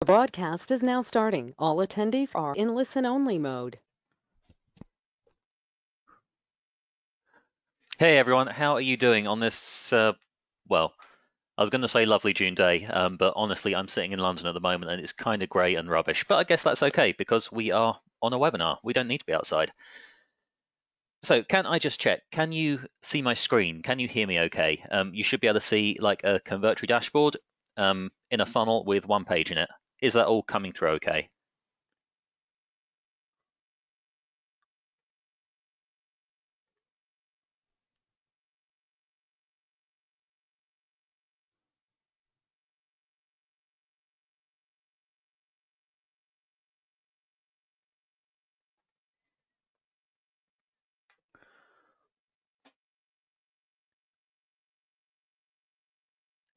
The broadcast is now starting. All attendees are in listen-only mode. Hey everyone, how are you doing on this, well, I was going to say lovely June day, but honestly, I'm sitting in London at the moment and it's kind of grey and rubbish. But I guess that's okay because we are on a webinar. We don't need to be outside. So, can I just check? Can you see my screen? Can you hear me okay? You should be able to see like a Convertri dashboard in a funnel with one page in it. Is that all coming through okay?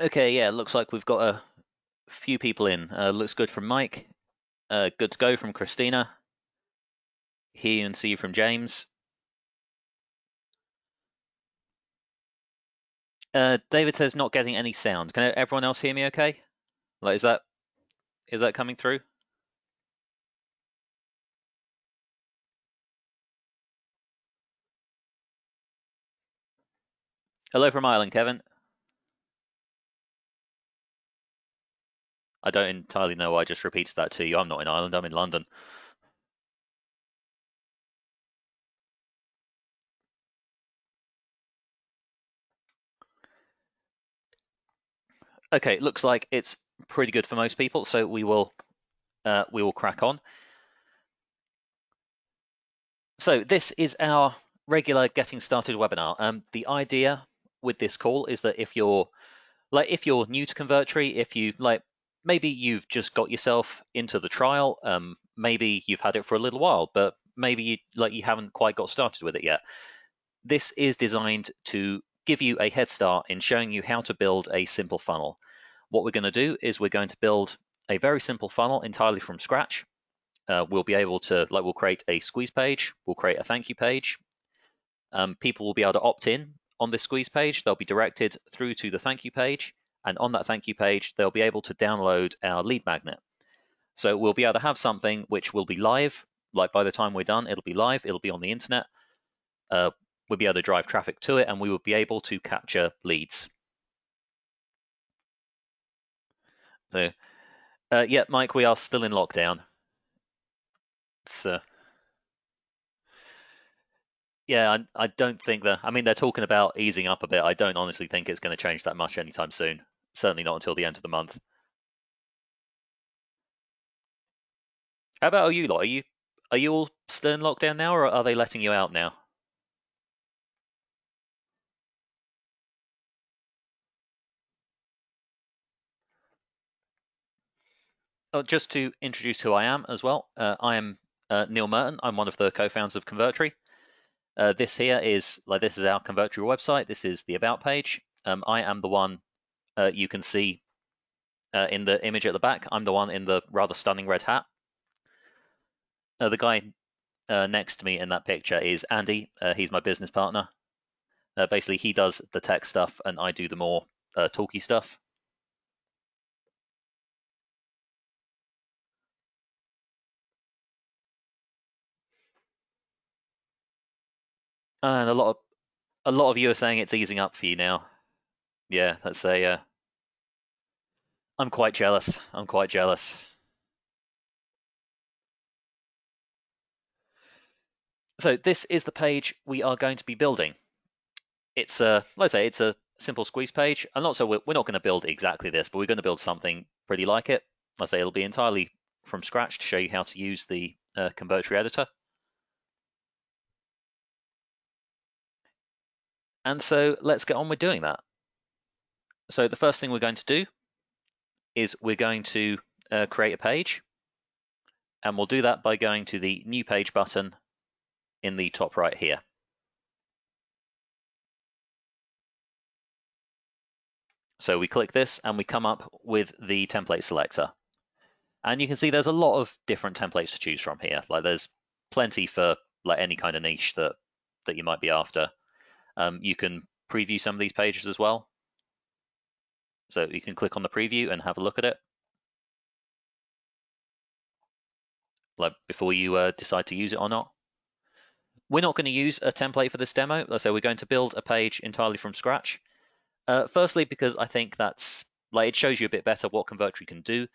Okay, yeah, looks like we've got a few people in. Looks good from Mike. Good to go from Christina. Hear and see you from James. David says not getting any sound. Can everyone else hear me okay? Like, is that coming through? Hello from Ireland, Kevin. I don't entirely know why I just repeated that to you. I'm not in Ireland, I'm in London. Okay, looks like it's pretty good for most people, so we will crack on. So this is our regular getting started webinar. The idea with this call is that if you're new to Convertri, if you maybe you've just got yourself into the trial, maybe you've had it for a little while, but maybe you haven't quite got started with it yet. This is designed to give you a head start in showing you how to build a simple funnel. What we're going to do is we're going to build a very simple funnel entirely from scratch. We'll be able to we'll create a squeeze page, we'll create a thank you page. People will be able to opt in on this squeeze page. They'll be directed through to the thank you page, and on that thank you page, they'll be able to download our lead magnet. So we'll be able to have something which will be live. Like by the time we're done, it'll be live. It'll be on the internet. We'll be able to drive traffic to it, and we will be able to capture leads. So, yeah, Mike, we are still in lockdown. Yeah, I don't think that. I mean, they're talking about easing up a bit. I don't honestly think it's going to change that much anytime soon. Certainly not until the end of the month. How about you lot? Are you all still in lockdown now, or are they letting you out now? Oh, just to introduce who I am as well. I am Neil Merton. I'm one of the co-founders of Convertri. This is our Convertri website. This is the about page. I am the one you can see in the image at the back. I'm the one in the rather stunning red hat. The guy next to me in that picture is Andy. He's my business partner. Basically, he does the tech stuff and I do the more talky stuff. And a lot of you are saying it's easing up for you now. Yeah, that's a. I'm quite jealous. I'm quite jealous. So this is the page we are going to be building. It's let's say it's a simple squeeze page. I'm not so we're not going to build exactly this, but we're going to build something pretty like it. Let's say it'll be entirely from scratch to show you how to use the Convertri editor. And so let's get on with doing that. So the first thing we're going to do is we're going to create a page, and we'll do that by going to the new page button in the top right here. So we click this and we come up with the template selector. And you can see there's a lot of different templates to choose from here. Like there's plenty for like any kind of niche that you might be after. You can preview some of these pages as well. So you can click on the preview and have a look at it. like before you decide to use it or not. We're not going to use a template for this demo. Let's say we're going to build a page entirely from scratch. Firstly, because I think that's like it shows you a bit better what Convertri can do,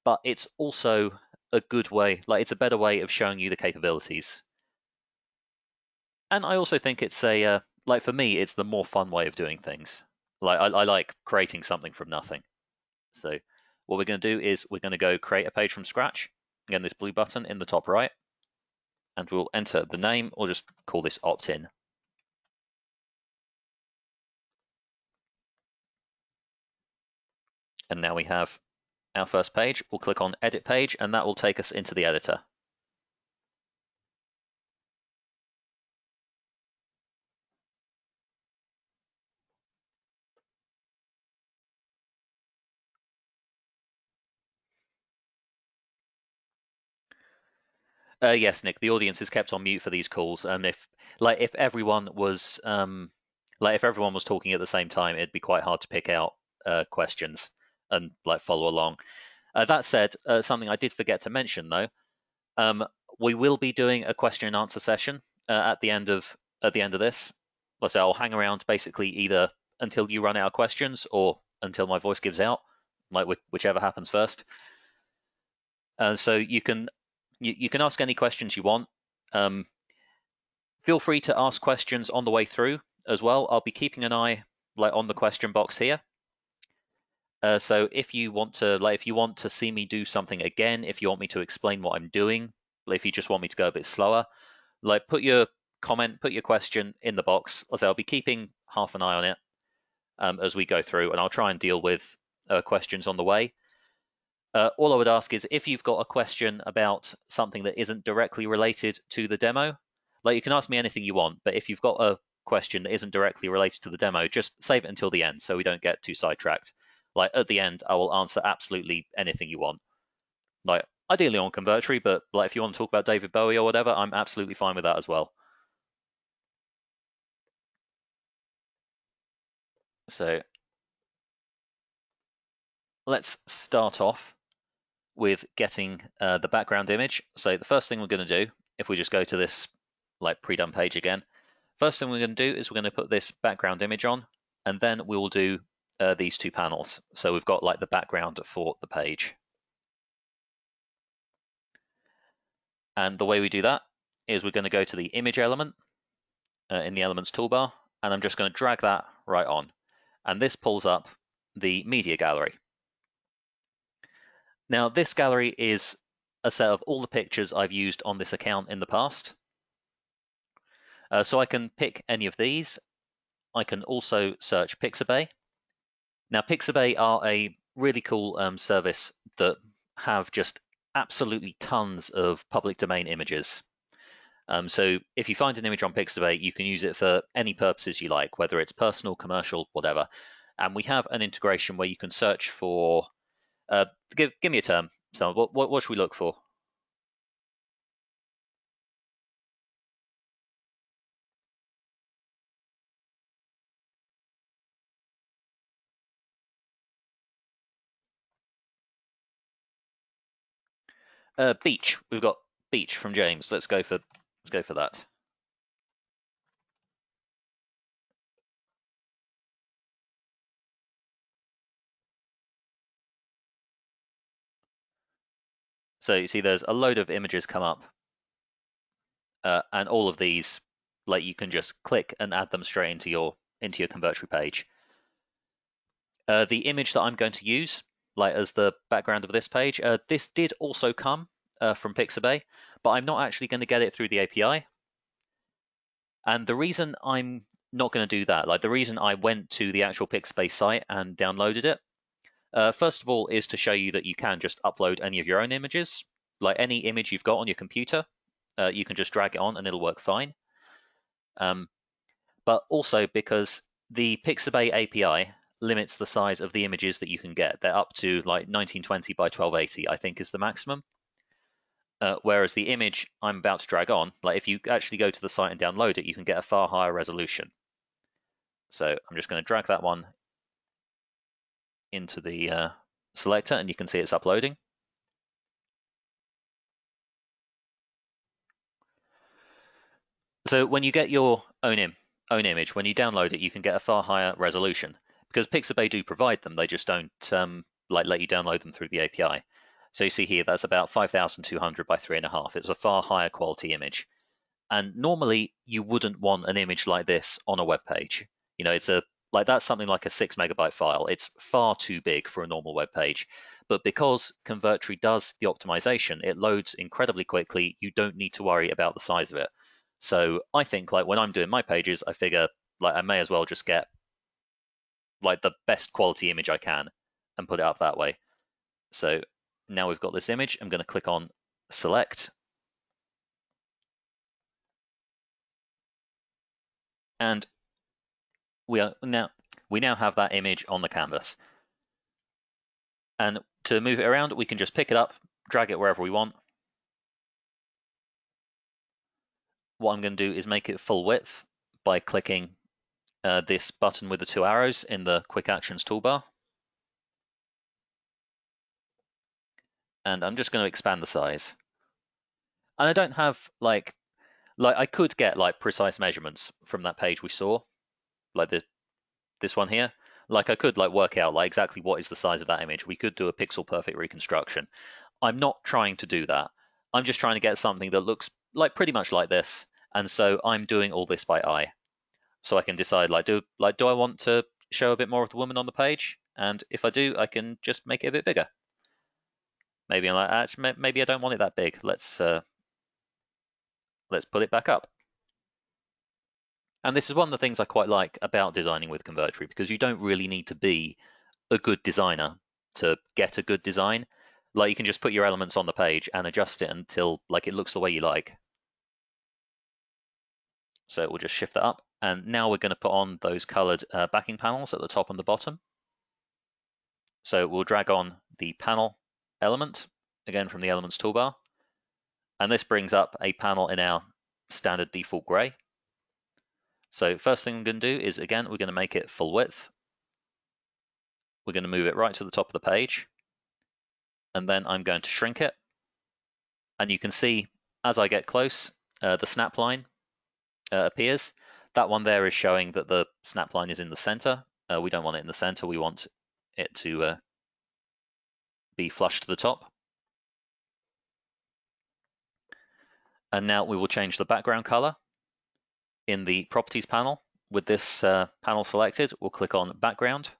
but it's also a good way, like it's a better way of showing you the capabilities. And I also think it's a like for me, it's the more fun way of doing things. Like I like creating something from nothing. So what we're going to do is we're going to go create a page from scratch. Again, this blue button in the top right, and we'll enter the name, or just call this opt-in. And now we have our first page. We'll click on Edit Page, and that will take us into the editor. Yes, Nick, the audience is kept on mute for these calls. If everyone was if everyone was talking at the same time, it'd be quite hard to pick out questions and like follow along. That said, something I did forget to mention though, we will be doing a question and answer session at the end of this. Let's say I'll hang around basically either until you run out of questions or until my voice gives out, like whichever happens first. So you can ask any questions you want. Feel free to ask questions on the way through as well. I'll be keeping an eye on the question box here. So if you want to see me do something again, if you want me to explain what I'm doing, if you just want me to go a bit slower, put your comment, put your question in the box. I'll be keeping half an eye on it as we go through, and I'll try and deal with questions on the way. All I would ask is if you've got a question about something that isn't directly related to the demo, you can ask me anything you want, but if you've got a question that isn't directly related to the demo, just save it until the end so we don't get too sidetracked. At the end, I will answer absolutely anything you want. Ideally on Convertri, but if you want to talk about David Bowie or whatever, I'm absolutely fine with that as well. So let's start off with getting the background image. So the first thing we're going to do, if we just go to this pre-done page again, first thing we're going to do is we're going to put this background image on, and then we will do these two panels. So we've got the background for the page. And the way we do that is we're going to go to the image element in the elements toolbar, and I'm just going to drag that right on. And this pulls up the media gallery. Now, this gallery is a set of all the pictures I've used on this account in the past. So I can pick any of these. I can also search Pixabay. Now, Pixabay are a really cool service that have just absolutely tons of public domain images. So if you find an image on Pixabay, you can use it for any purposes you like, whether it's personal, commercial, whatever. And we have an integration where you can search for, give me a term. So what should we look for? Beach. We've got beach from James. Let's go for that. So you see there's a load of images come up, and all of these, you can just click and add them straight into your Convertri page. The image that I'm going to use, as the background of this page, this did also come from Pixabay, but I'm not actually going to get it through the API. And the reason I'm not going to do that, the reason I went to the actual Pixabay site and downloaded it, first of all, is to show you that you can just upload any of your own images. Any image you've got on your computer, you can just drag it on and it'll work fine. But also because the Pixabay API limits the size of the images that you can get. They're up to 1920 by 1280, I think is the maximum. Whereas the image I'm about to drag on, if you actually go to the site and download it, you can get a far higher resolution. So I'm just going to drag that one into the selector, and you can see it's uploading. So when you get your own image, when you download it, you can get a far higher resolution because Pixabay do provide them. They just don't like let you download them through the API. So you see here, that's about 5,200 by 3.5. It's a far higher quality image. And normally you wouldn't want an image like this on a web page. You know, that's something like a 6 MB file. It's far too big for a normal web page. But because Convertri does the optimization, it loads incredibly quickly. You don't need to worry about the size of it. So I think like when I'm doing my pages, I figure like I may as well just get like the best quality image I can and put it up that way. So now we've got this image. I'm going to click on select. And we now have that image on the canvas. And to move it around, we can just pick it up, drag it wherever we want. What I'm going to do is make it full width by clicking this button with the 2 arrows in the Quick Actions toolbar. And I'm just going to expand the size. And I don't have like I could get like precise measurements from that page we saw, like this one here. Like I could like work out like exactly what is the size of that image. We could do a pixel perfect reconstruction. I'm not trying to do that. I'm just trying to get something that looks like pretty much like this. And so I'm doing all this by eye. So I can decide do I want to show a bit more of the woman on the page? And if I do, I can just make it a bit bigger. Maybe I'm like, actually, maybe I don't want it that big. Let's put it back up. And this is one of the things I quite like about designing with Convertri, because you don't really need to be a good designer to get a good design. Like you can just put your elements on the page and adjust it until like it looks the way you like. So we'll just shift that up. And now we're going to put on those colored backing panels at the top and the bottom. So we'll drag on the panel element, again from the elements toolbar. And this brings up a panel in our standard default gray. So first thing I'm going to do is, again, we're going to make it full width. We're going to move it right to the top of the page. And then I'm going to shrink it. And you can see as I get close, the snap line appears. That one there is showing that the snap line is in the center. We don't want it in the center. We want it to be flush to the top. And now we will change the background color. In the properties panel, with this panel selected, we'll click on background.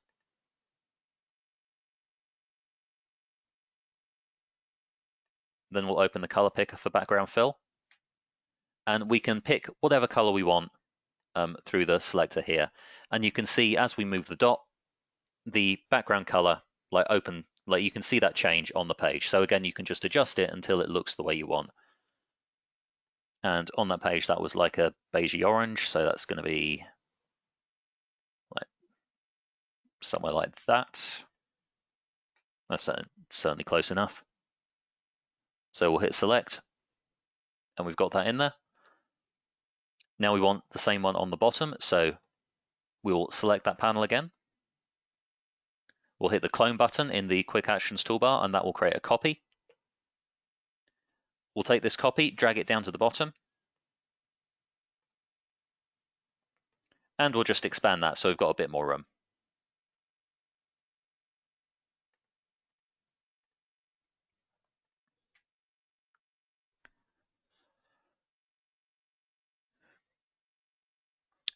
Then we'll open the color picker for background fill. And we can pick whatever color we want through the selector here. And you can see as we move the dot, the background color you can see that change on the page. So again, you can just adjust it until it looks the way you want. And on that page, that was like a beigey orange. So that's going to be like somewhere like that. That's certainly close enough. So we'll hit select, and we've got that in there. Now we want the same one on the bottom, so we will select that panel again. We'll hit the clone button in the Quick Actions toolbar, and that will create a copy. We'll take this copy, drag it down to the bottom, and we'll just expand that so we've got a bit more room.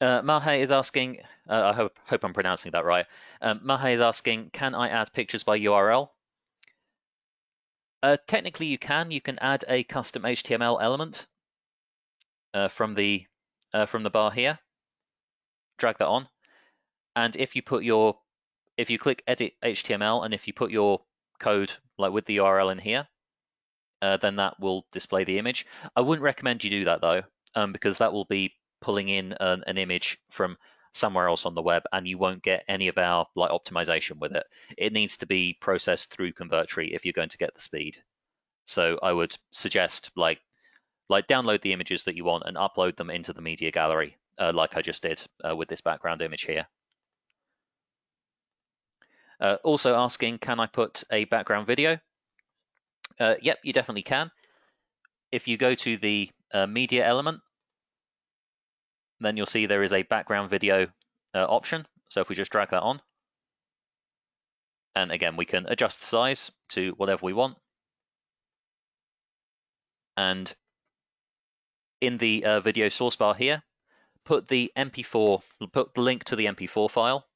Mahe is asking, I hope I'm pronouncing that right. Mahe is asking, can I add pictures by URL? Technically you can. You can add a custom HTML element from the bar here. Drag that on. And if you click edit HTML and if you put your code like with the URL in here, then that will display the image. I wouldn't recommend you do that though, because that will be pulling in an image from somewhere else on the web, and you won't get any of our like optimization with it. It needs to be processed through Convertri if you're going to get the speed. So I would suggest like download the images that you want and upload them into the media gallery, like I just did with this background image here. Also asking, can I put a background video? Yep, you definitely can. If you go to the media element then you'll see there is a background video option. So if we just drag that on, and again, we can adjust the size to whatever we want. And in the video source bar here, put the link to the MP4 file.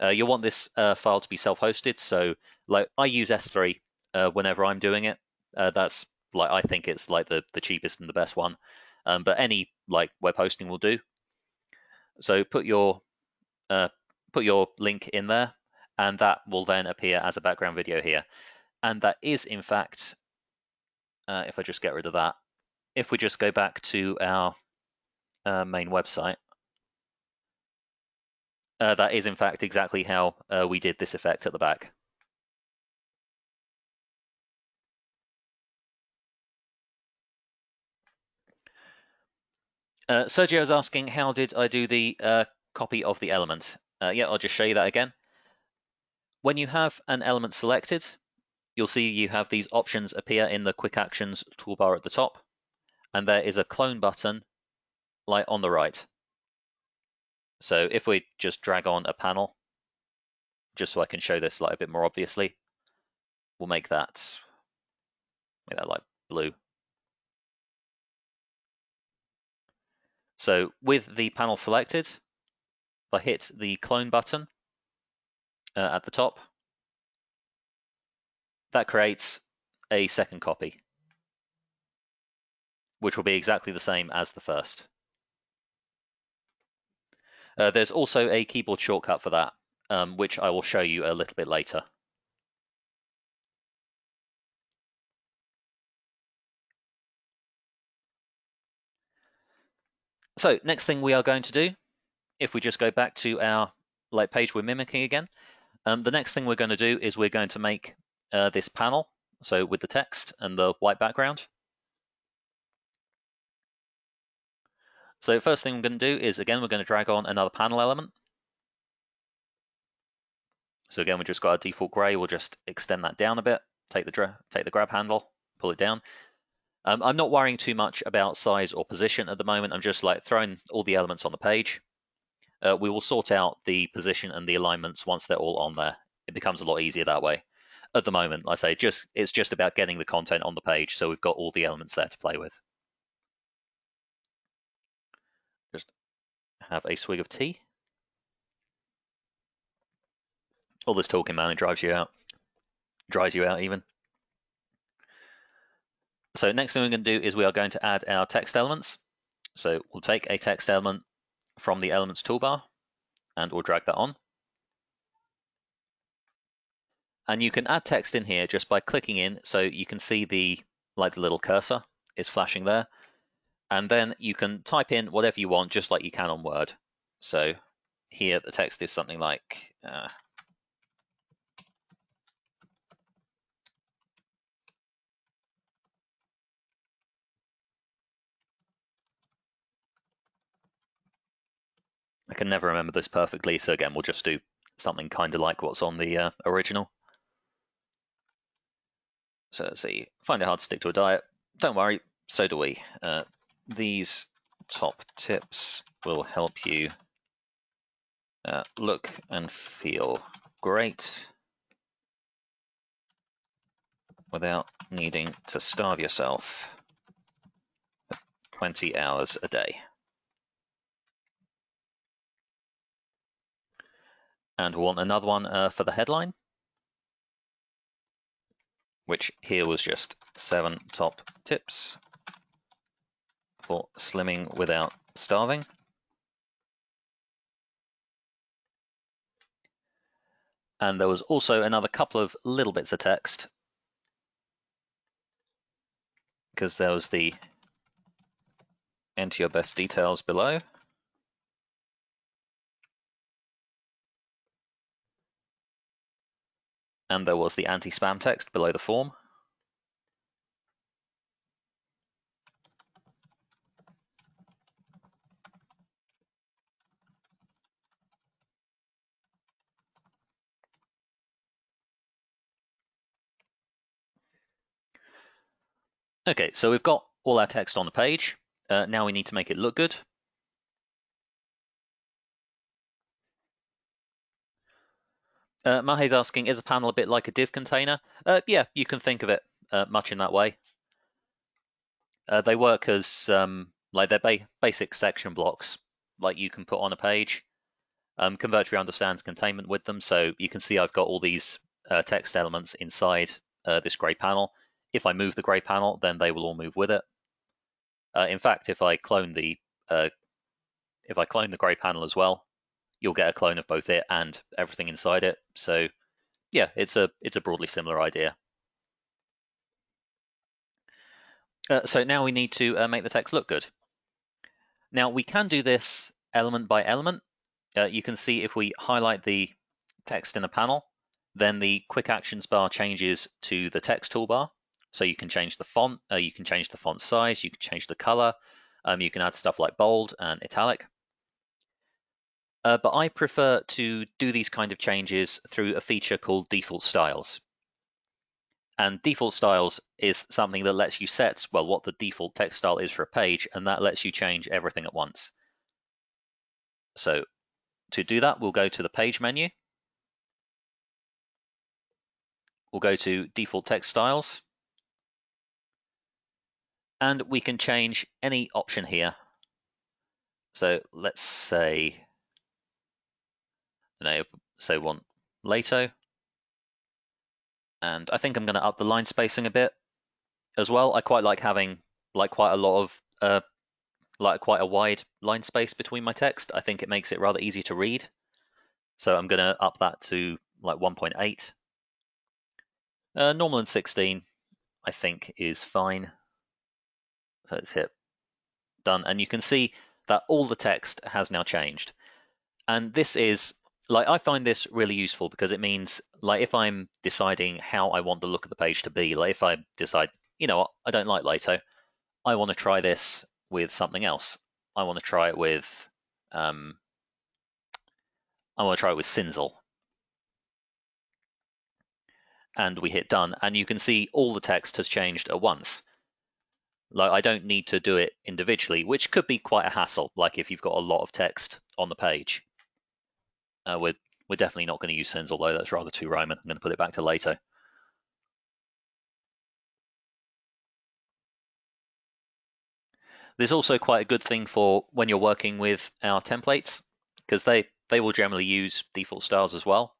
You'll want this file to be self-hosted. So like I use S3 whenever I'm doing it. That's like, I think it's like the cheapest and the best one. But any like web hosting will do. So put your link in there, and that will then appear as a background video here. And that is in fact, if I just get rid of that, if we just go back to our main website, that is in fact exactly how we did this effect at the back. Sergio is asking, how did I do the copy of the element? Yeah, I'll just show you that again. When you have an element selected, you'll see you have these options appear in the Quick Actions toolbar at the top, and there is a clone button like on the right. So if we just drag on a panel, just so I can show this like a bit more obviously, we'll make that like blue. So with the panel selected, if I hit the clone button at the top, that creates a second copy, which will be exactly the same as the first. There's also a keyboard shortcut for that, which I will show you a little bit later. So next thing we are going to do, if we just go back to our page we're mimicking again, the next thing we're going to do is we're going to make this panel, so with the text and the white background. So first thing I'm going to do is, again, we're going to drag on another panel element. So again, we just got our default gray. We'll just extend that down a bit, take the grab handle, pull it down. I'm not worrying too much about size or position at the moment. I'm just like throwing all the elements on the page. We will sort out the position and the alignments once they're all on there. It becomes a lot easier that way. At the moment, like I say, it's just about getting the content on the page, so we've got all the elements there to play with. Just have a swig of tea. All this talking, man, it drives you out. Dries you out even. So next thing we're going to do is we are going to add our text elements. So we'll take a text element from the elements toolbar and we'll drag that on. And you can add text in here just by clicking in, so you can see the little cursor is flashing there. And then you can type in whatever you want, just like you can on Word. So here the text is something like I can never remember this perfectly, so again, we'll just do something kind of like what's on the original. So let's see, find it hard to stick to a diet. Don't worry, so do we. These top tips will help you look and feel great without needing to starve yourself for 20 hours a day. And we'll want another one for the headline, which here was just 7 top tips for slimming without starving. And there was also another couple of little bits of text, because there was the enter your best details below. And there was the anti-spam text below the form. Okay, so we've got all our text on the page. Now we need to make it look good. Mahe's asking, is a panel a bit like a div container? Yeah, you can think of it much in that way. They work as like they're basic section blocks, like you can put on a page. Convertri understands containment with them, so you can see I've got all these text elements inside this grey panel. If I move the grey panel, then they will all move with it. In fact, if I clone the grey panel as well, you'll get a clone of both it and everything inside it. So yeah, it's a broadly similar idea. So now we need to make the text look good. Now we can do this element by element. You can see if we highlight the text in a panel, then the quick actions bar changes to the text toolbar. So you can change the font, you can change the font size, you can change the color, you can add stuff like bold and italic. But I prefer to do these kind of changes through a feature called default styles. And default styles is something that lets you set, well, what the default text style is for a page, and that lets you change everything at once. So to do that, we'll go to the page menu. We'll go to default text styles. And we can change any option here. So let's say, say want Lato. And I think I'm going to up the line spacing a bit as well. I quite like having like quite a lot of like quite a wide line space between my text. I think it makes it rather easy to read. So I'm going to up that to like 1.8. Normal and 16, I think, is fine. So let's hit done. And you can see that all the text has now changed. And this is, like, I find this really useful because it means, like, if I'm deciding how I want the look of the page to be, like, if I decide, you know what, I don't like Lato, I want to try this with something else. I want to try it with, Cinzel. And we hit done, and you can see all the text has changed at once. Like, I don't need to do it individually, which could be quite a hassle, like if you've got a lot of text on the page. We're definitely not going to use Cinzel, though. That's rather too Roman. I'm going to put it back to Lato. There's also quite a good thing for when you're working with our templates, because they will generally use default styles as well.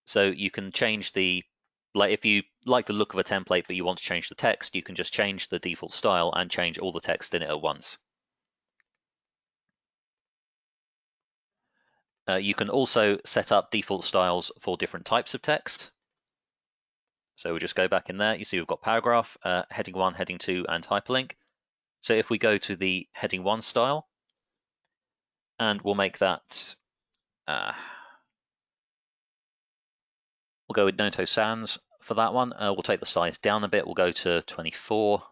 So you can change like if you like the look of a template but you want to change the text, you can just change the default style and change all the text in it at once. You can also set up default styles for different types of text. So we'll just go back in there. You see we've got paragraph, heading 1, heading 2, and hyperlink. So if we go to the heading 1 style, and we'll make that, we'll go with Noto Sans for that one. We'll take the size down a bit. We'll go to 24.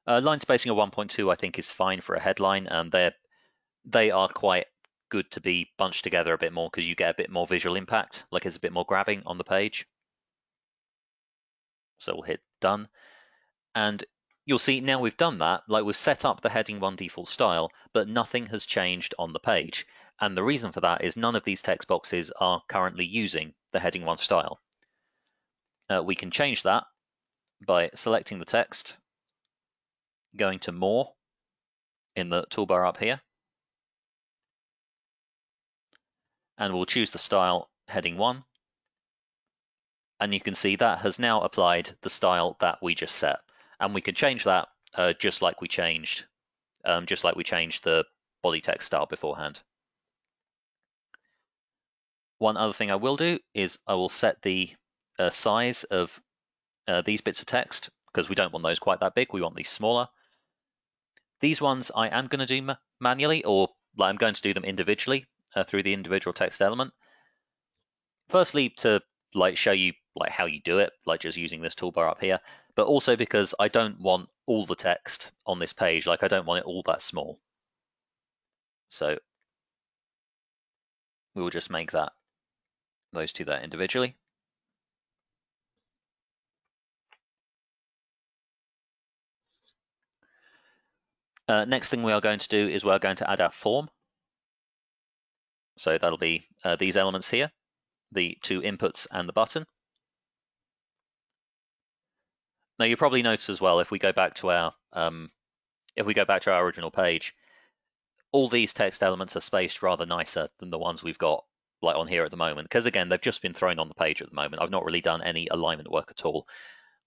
Line spacing of 1.2 I think is fine for a headline. They are quite good to be bunched together a bit more because you get a bit more visual impact, like it's a bit more grabbing on the page. So we'll hit done. And you'll see now we've done that, like we've set up the heading 1 default style, but nothing has changed on the page. And the reason for that is none of these text boxes are currently using the heading 1 style. We can change that by selecting the text, going to More in the toolbar up here, and we'll choose the style heading 1. And you can see that has now applied the style that we just set. And we can change that just like we changed the body text style beforehand. One other thing I will do is I will set the size of these bits of text because we don't want those quite that big. We want these smaller. These ones I am going to do manually, or I'm going to do them individually through the individual text element. Firstly, to show you how you do it, like just using this toolbar up here, but also because I don't want all the text on this page. I don't want it all that small. So we will just make those two there individually. Next thing we are going to do is we're going to add our form. So that'll be these elements here, the two inputs and the button. Now you probably notice as well, if we go back to our original page, all these text elements are spaced rather nicer than the ones we've got like on here at the moment, because again, they've just been thrown on the page at the moment. I've not really done any alignment work at all.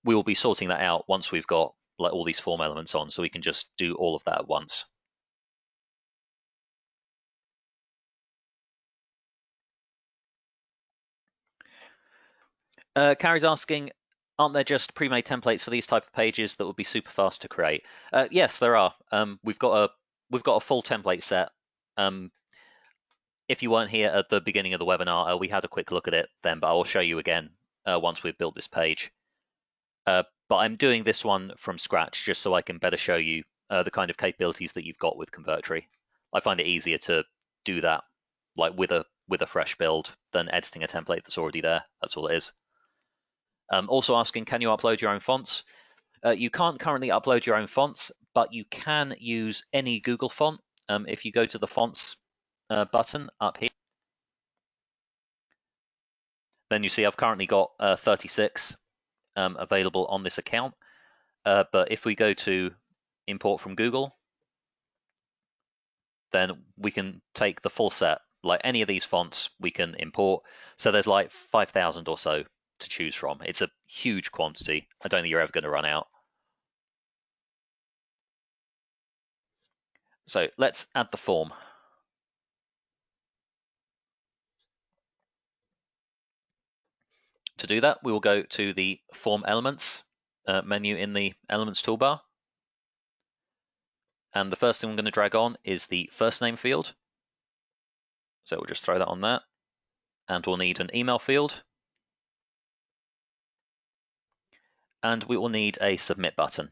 We will be sorting that out once we've got like all these form elements on, so we can just do all of that at once. Carrie's asking, aren't there just pre-made templates for these type of pages that would be super fast to create? Yes, there are. We've got a full template set. If you weren't here at the beginning of the webinar, we had a quick look at it then, but I'll show you again once we've built this page. But I'm doing this one from scratch just so I can better show you the kind of capabilities that you've got with Convertri. I find it easier to do that like with a fresh build than editing a template that's already there. That's all it is. Also asking, can you upload your own fonts? You can't currently upload your own fonts, but you can use any Google font. If you go to the fonts button up here, then you see I've currently got 36 available on this account. But if we go to import from Google, then we can take the full set. Like any of these fonts we can import. So there's like 5,000 or so to choose from. It's a huge quantity. I don't think you're ever going to run out. So let's add the form. To do that, we will go to the Form Elements menu in the Elements toolbar. And the first thing I'm going to drag on is the first name field. So we'll just throw that on there. And we'll need an email field. And we will need a submit button.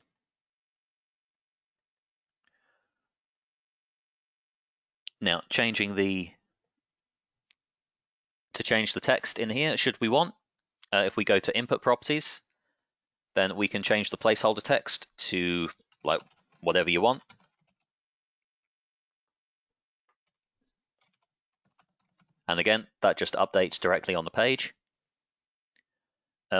Now, to change the text in here, should we want, if we go to input properties, then we can change the placeholder text to like whatever you want. And again, that just updates directly on the page.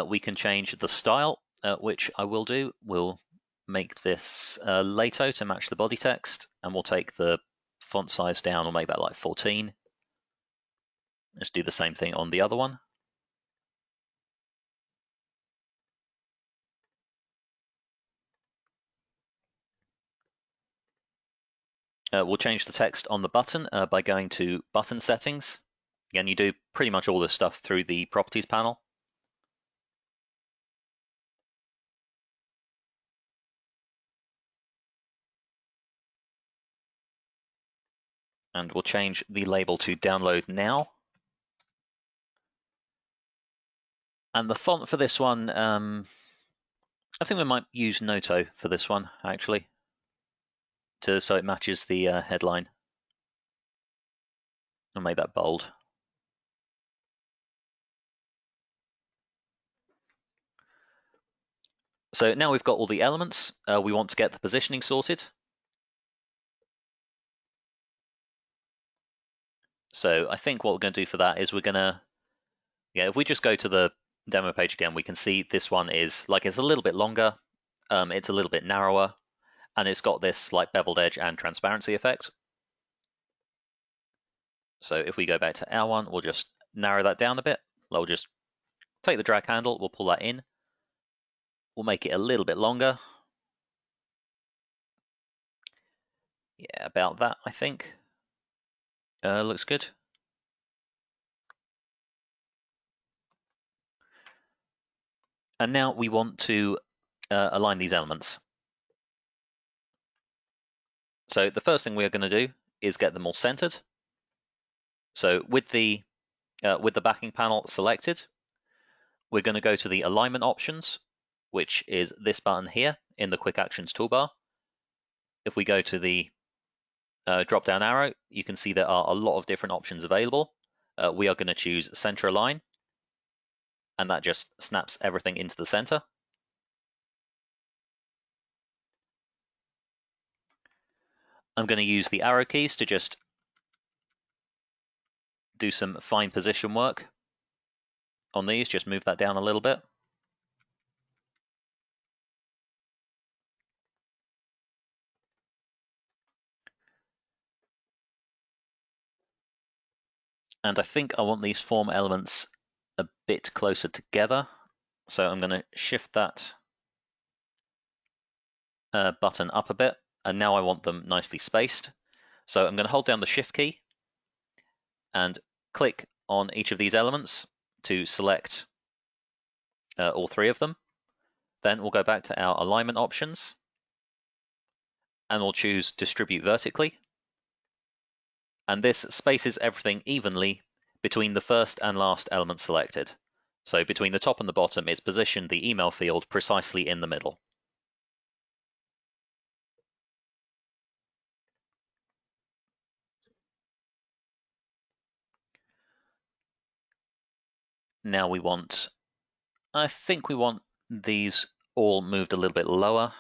We can change the style, which I will do. We'll make this Lato to match the body text, and we'll take the font size down. We'll make that like 14. Let's do the same thing on the other one. We'll change the text on the button by going to button settings. Again, you do pretty much all this stuff through the properties panel. And we'll change the label to download now. And the font for this one, I think we might use Noto for this one, actually, so it matches the headline. I'll make that bold. So now we've got all the elements. We want to get the positioning sorted. So I think what we're going to do for that is we're going to, if we just go to the demo page again, we can see this one is like, it's a little bit longer, it's a little bit narrower, and it's got this like beveled edge and transparency effect. So if we go back to our one, we'll just narrow that down a bit. We'll just take the drag handle, we'll pull that in. We'll make it a little bit longer. Yeah, about that, I think. Looks good. And now we want to align these elements. So the first thing we're going to do is get them all centered. So with the backing panel selected, we're going to go to the alignment options, which is this button here in the quick actions toolbar. If we go to the drop down arrow, you can see there are a lot of different options available. We are going to choose center align, and that just snaps everything into the center. I'm going to use the arrow keys to just do some fine position work on these. Just move that down a little bit. And I think I want these form elements a bit closer together. So I'm going to shift that button up a bit, and now I want them nicely spaced. So I'm going to hold down the Shift key and click on each of these elements to select all three of them. Then we'll go back to our alignment options, and we'll choose Distribute Vertically. And this spaces everything evenly between the first and last element selected. So between the top and the bottom, it's positioned the email field precisely in the middle. Now I think we want these all moved a little bit lower.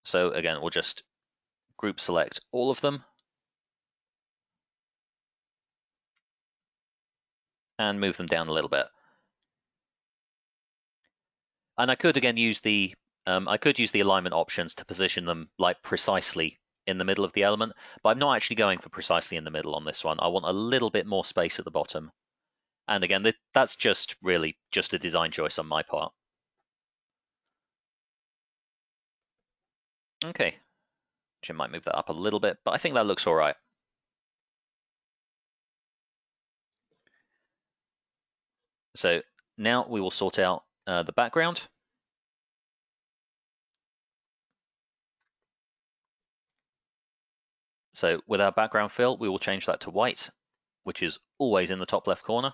So again, we'll just group select all of them and move them down a little bit. And I could again use the alignment options to position them like precisely in the middle of the element, but I'm not actually going for precisely in the middle on this one. I want a little bit more space at the bottom. And again, that's just really just a design choice on my part. Okay, Jim might move that up a little bit, but I think that looks all right. So now we will sort out the background. So with our background fill, we will change that to white, which is always in the top left corner.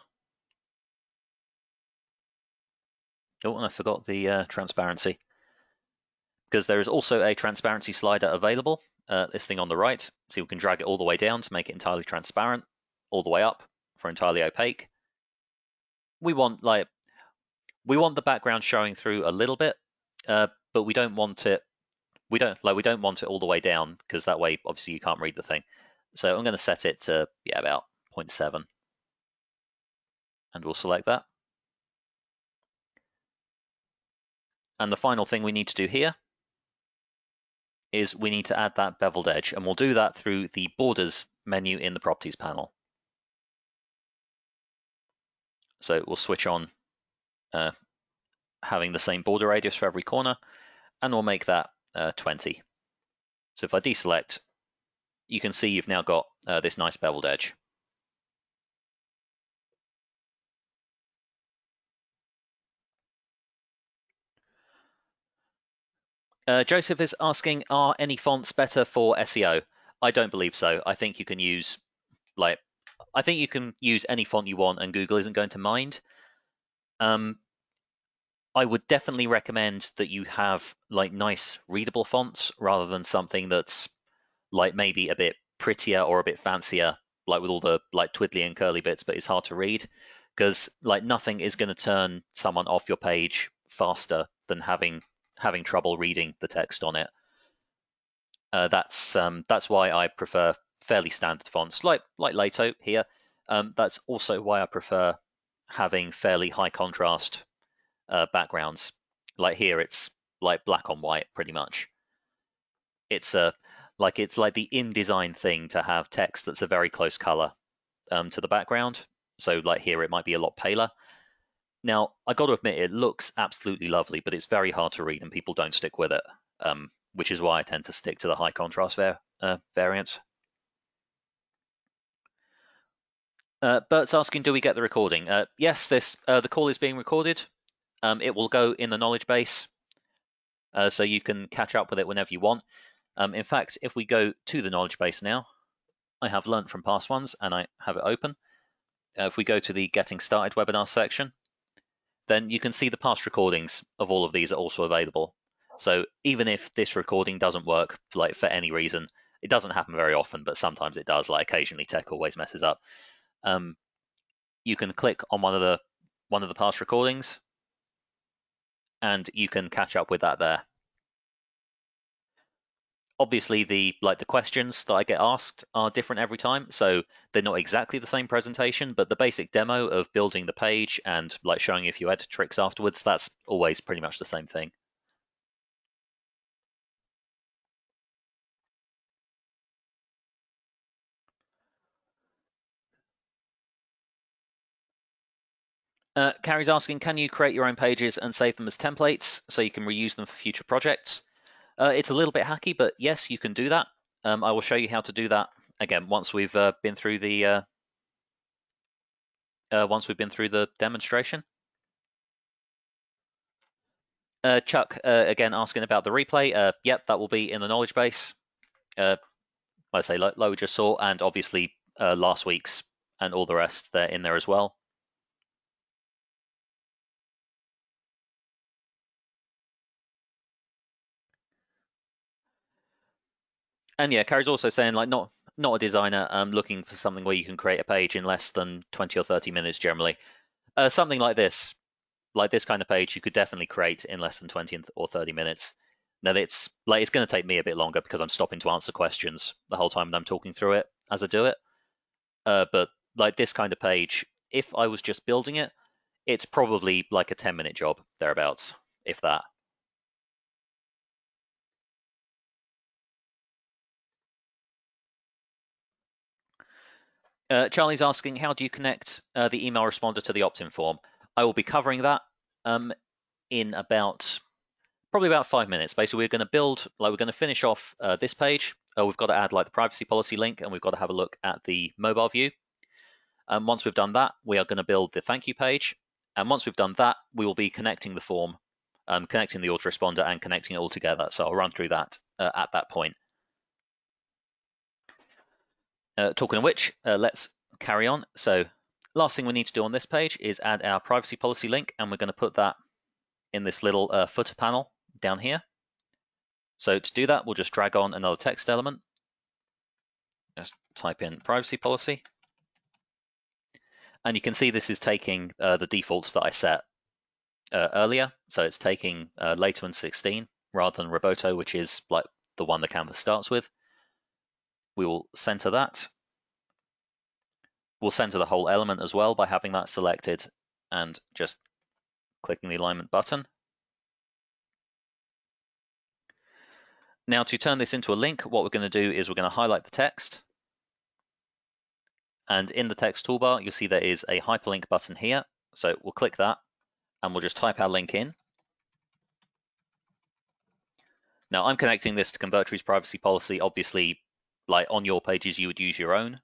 Oh, and I forgot the transparency, because there is also a transparency slider available, this thing on the right, so we can drag it all the way down to make it entirely transparent, all the way up for entirely opaque. We want the background showing through a little bit, but we don't want it all the way down, because that way obviously you can't read the thing. So I'm going to set it to about 0.7, and we'll select that. And the final thing we need to do here is we need to add that beveled edge, and we'll do that through the Borders menu in the Properties panel. So we'll switch on having the same border radius for every corner, and we'll make that 20. So if I deselect, you can see you've now got this nice beveled edge. Joseph is asking, are any fonts better for SEO? I don't believe so. I think you can use any font you want, and Google isn't going to mind. I would definitely recommend that you have like nice readable fonts rather than something that's like maybe a bit prettier or a bit fancier, like with all the like twiddly and curly bits, but it's hard to read, because like nothing is going to turn someone off your page faster than having trouble reading the text on it. That's why I prefer fairly standard fonts like Lato here. That's also why I prefer having fairly high contrast backgrounds. Like here, it's like black on white pretty much. It's like the InDesign thing to have text that's a very close color to the background. So like here, it might be a lot paler. Now, I got to admit, it looks absolutely lovely, but it's very hard to read, and people don't stick with it, which is why I tend to stick to the high contrast variants. Bert's asking, do we get the recording? Yes, the call is being recorded. It will go in the knowledge base, so you can catch up with it whenever you want. In fact, if we go to the knowledge base now, I have learnt from past ones, and I have it open. If we go to the Getting Started webinar section, then you can see the past recordings of all of these are also available. So even if this recording doesn't work, like for any reason, it doesn't happen very often, but sometimes it does, like occasionally tech always messes up. You can click on one of the past recordings, and you can catch up with that there. Obviously, the questions that I get asked are different every time, so they're not exactly the same presentation, but the basic demo of building the page and like showing a few editor tricks afterwards, that's always pretty much the same thing. Carrie's asking, can you create your own pages and save them as templates so you can reuse them for future projects? It's a little bit hacky, but yes, you can do that. I will show you how to do that again once we've been through the demonstration. Chuck again asking about the replay. Yep, that will be in the knowledge base. Like I say, like we just saw, and obviously last week's and all the rest, they're in there as well. And yeah, Carrie's also saying like not a designer, looking for something where you can create a page in less than 20 or 30 minutes generally. Something like this kind of page, you could definitely create in less than 20 or 30 minutes. Now it's going to take me a bit longer because I'm stopping to answer questions the whole time that I'm talking through it as I do it. But like this kind of page, if I was just building it, it's probably like a 10-minute job thereabouts, if that. Charlie's asking, how do you connect the email responder to the opt-in form? I will be covering that in probably about 5 minutes. Basically, we're going to finish off this page. We've got to add like the privacy policy link, and we've got to have a look at the mobile view. Once we've done that, we are going to build the thank you page. And once we've done that, we will be connecting the form, connecting the autoresponder, and connecting it all together. So I'll run through that at that point. Talking of which, let's carry on. So last thing we need to do on this page is add our privacy policy link, and we're going to put that in this little footer panel down here. So to do that, we'll just drag on another text element. Just type in privacy policy. And you can see this is taking the defaults that I set earlier. So it's taking Later 16 rather than Roboto, which is like the one the canvas starts with. We will center that. We'll center the whole element as well by having that selected and just clicking the alignment button. Now to turn this into a link, what we're going to do is we're going to highlight the text. And in the text toolbar, you'll see there is a hyperlink button here. So we'll click that and we'll just type our link in. Now I'm connecting this to Convertri's privacy policy. Obviously, like on your pages, you would use your own.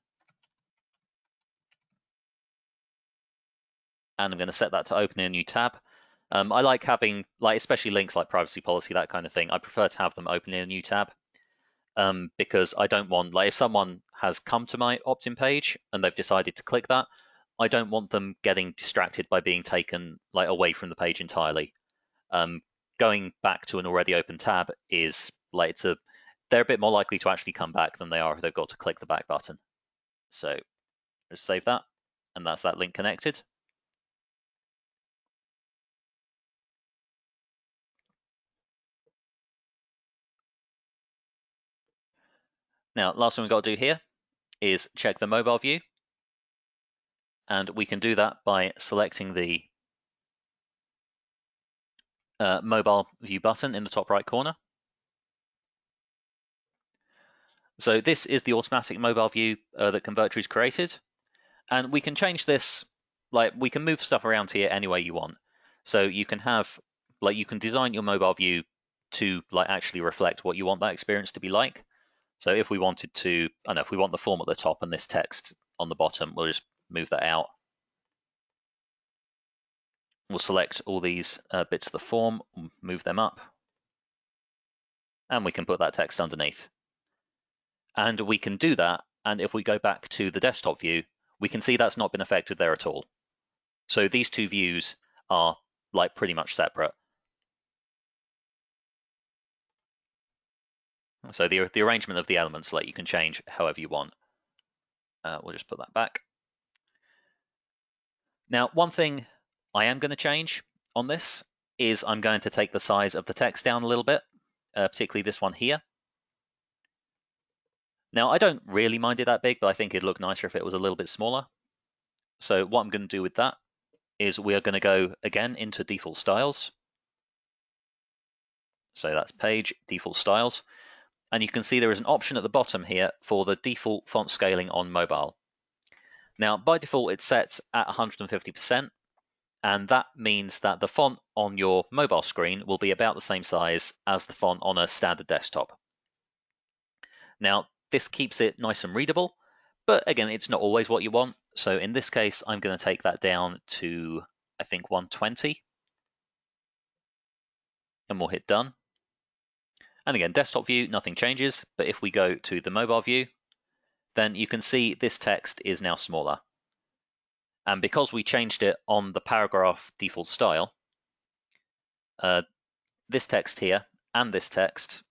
And I'm going to set that to open in a new tab. I like having, like, especially links like privacy policy, that kind of thing. I prefer to have them open in a new tab because I don't want, like, if someone has come to my opt-in page and they've decided to click that, I don't want them getting distracted by being taken like away from the page entirely. Going back to an already open tab is like they're a bit more likely to actually come back than they are if they've got to click the back button. So just save that, and that's that link connected. Now, last thing we've got to do here is check the mobile view. And we can do that by selecting the mobile view button in the top right corner. So this is the automatic mobile view that Convertri's created. And we can change this, like we can move stuff around here any way you want. So you can have, like you can design your mobile view to like actually reflect what you want that experience to be like. So if we wanted to, I don't know, if we want the form at the top and this text on the bottom, we'll just move that out. We'll select all these bits of the form, move them up, and we can put that text underneath. And we can do that, and if we go back to the desktop view, we can see that's not been affected there at all. So these two views are like pretty much separate. So the arrangement of the elements, like you can change however you want. We'll just put that back. Now, one thing I am going to change on this is I'm going to take the size of the text down a little bit, particularly this one here. Now, I don't really mind it that big, but I think it'd look nicer if it was a little bit smaller. So what I'm going to do with that is we are going to go again into default styles. So that's page, default styles. And you can see there is an option at the bottom here for the default font scaling on mobile. Now, by default, it's set at 150%, and that means that the font on your mobile screen will be about the same size as the font on a standard desktop. Now, this keeps it nice and readable, but again, it's not always what you want. So in this case, I'm going to take that down to, I think, 120, and we'll hit done. And again, desktop view, nothing changes, but if we go to the mobile view, then you can see this text is now smaller. And because we changed it on the paragraph default style, this text here and this text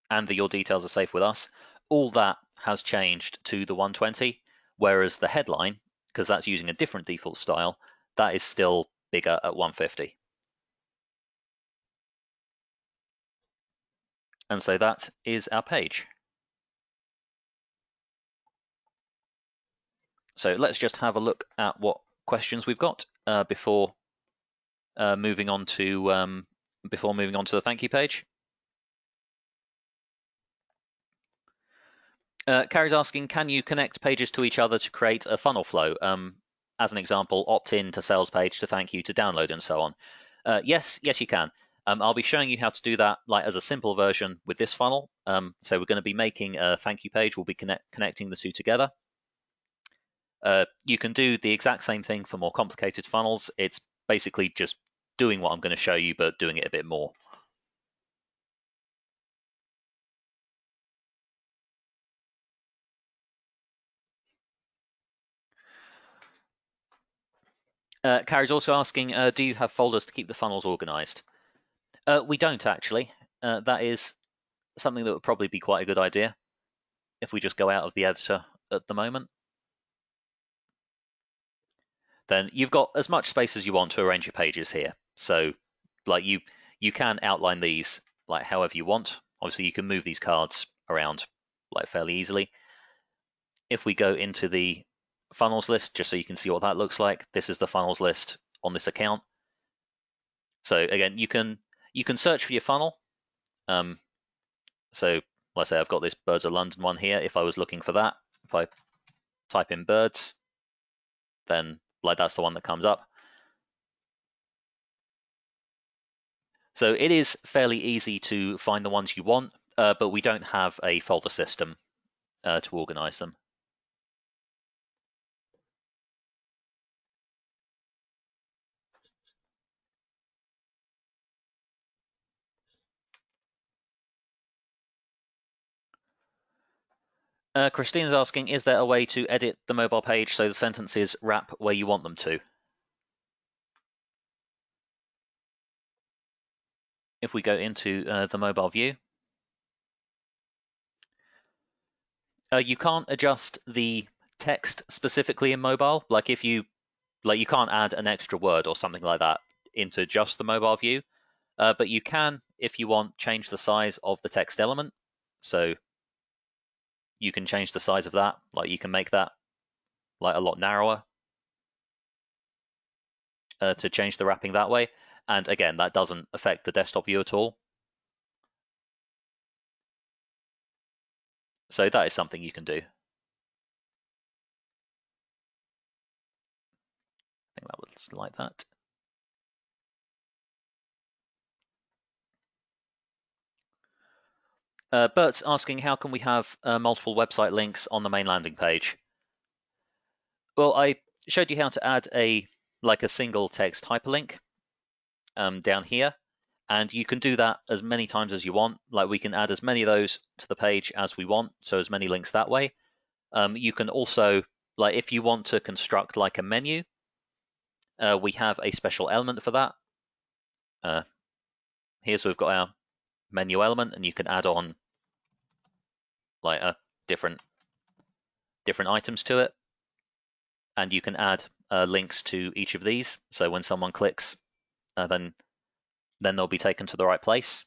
and the your details are safe with us, all that has changed to the 120, whereas the headline, because that's using a different default style, that is still bigger at 150. And so that is our page. So let's just have a look at what questions we've got before moving on to the thank you page. Carrie's asking, can you connect pages to each other to create a funnel flow? As an example, opt in to sales page to thank you to download and so on. Yes, you can. I'll be showing you how to do that like as a simple version with this funnel. So we're going to be making a thank you page. We'll be connecting the two together. You can do the exact same thing for more complicated funnels. It's basically just doing what I'm going to show you, but doing it a bit more. Carrie's also asking, do you have folders to keep the funnels organized? We don't actually. That is something that would probably be quite a good idea if we just go out of the editor at the moment. Then you've got as much space as you want to arrange your pages here. So like you can outline these like however you want. Obviously you can move these cards around like fairly easily. If we go into the funnels list, just so you can see what that looks like, this is the funnels list on this account. So again, you can search for your funnel. So let's say I've got this Birds of London one here. If I was looking for that, if I type in birds, then like that's the one that comes up. So it is fairly easy to find the ones you want, but we don't have a folder system to organize them. Christina's asking, is there a way to edit the mobile page so the sentences wrap where you want them to? If we go into the mobile view, you can't adjust the text specifically in mobile. Like if you can't add an extra word or something like that into just the mobile view, but you can, if you want, change the size of the text element. So you can change the size of that. Like you can make that like a lot narrower to change the wrapping that way. And again, that doesn't affect the desktop view at all. So that is something you can do. I think that was like that. Bert's asking, how can we have multiple website links on the main landing page? Well, I showed you how to add a single text hyperlink down here, and you can do that as many times as you want. Like we can add as many of those to the page as we want, so as many links that way. You can also, like if you want to construct like a menu, we have a special element for that. Here, so we've got our menu element, and you can add on like different items to it, and you can add links to each of these. So when someone clicks, then they'll be taken to the right place.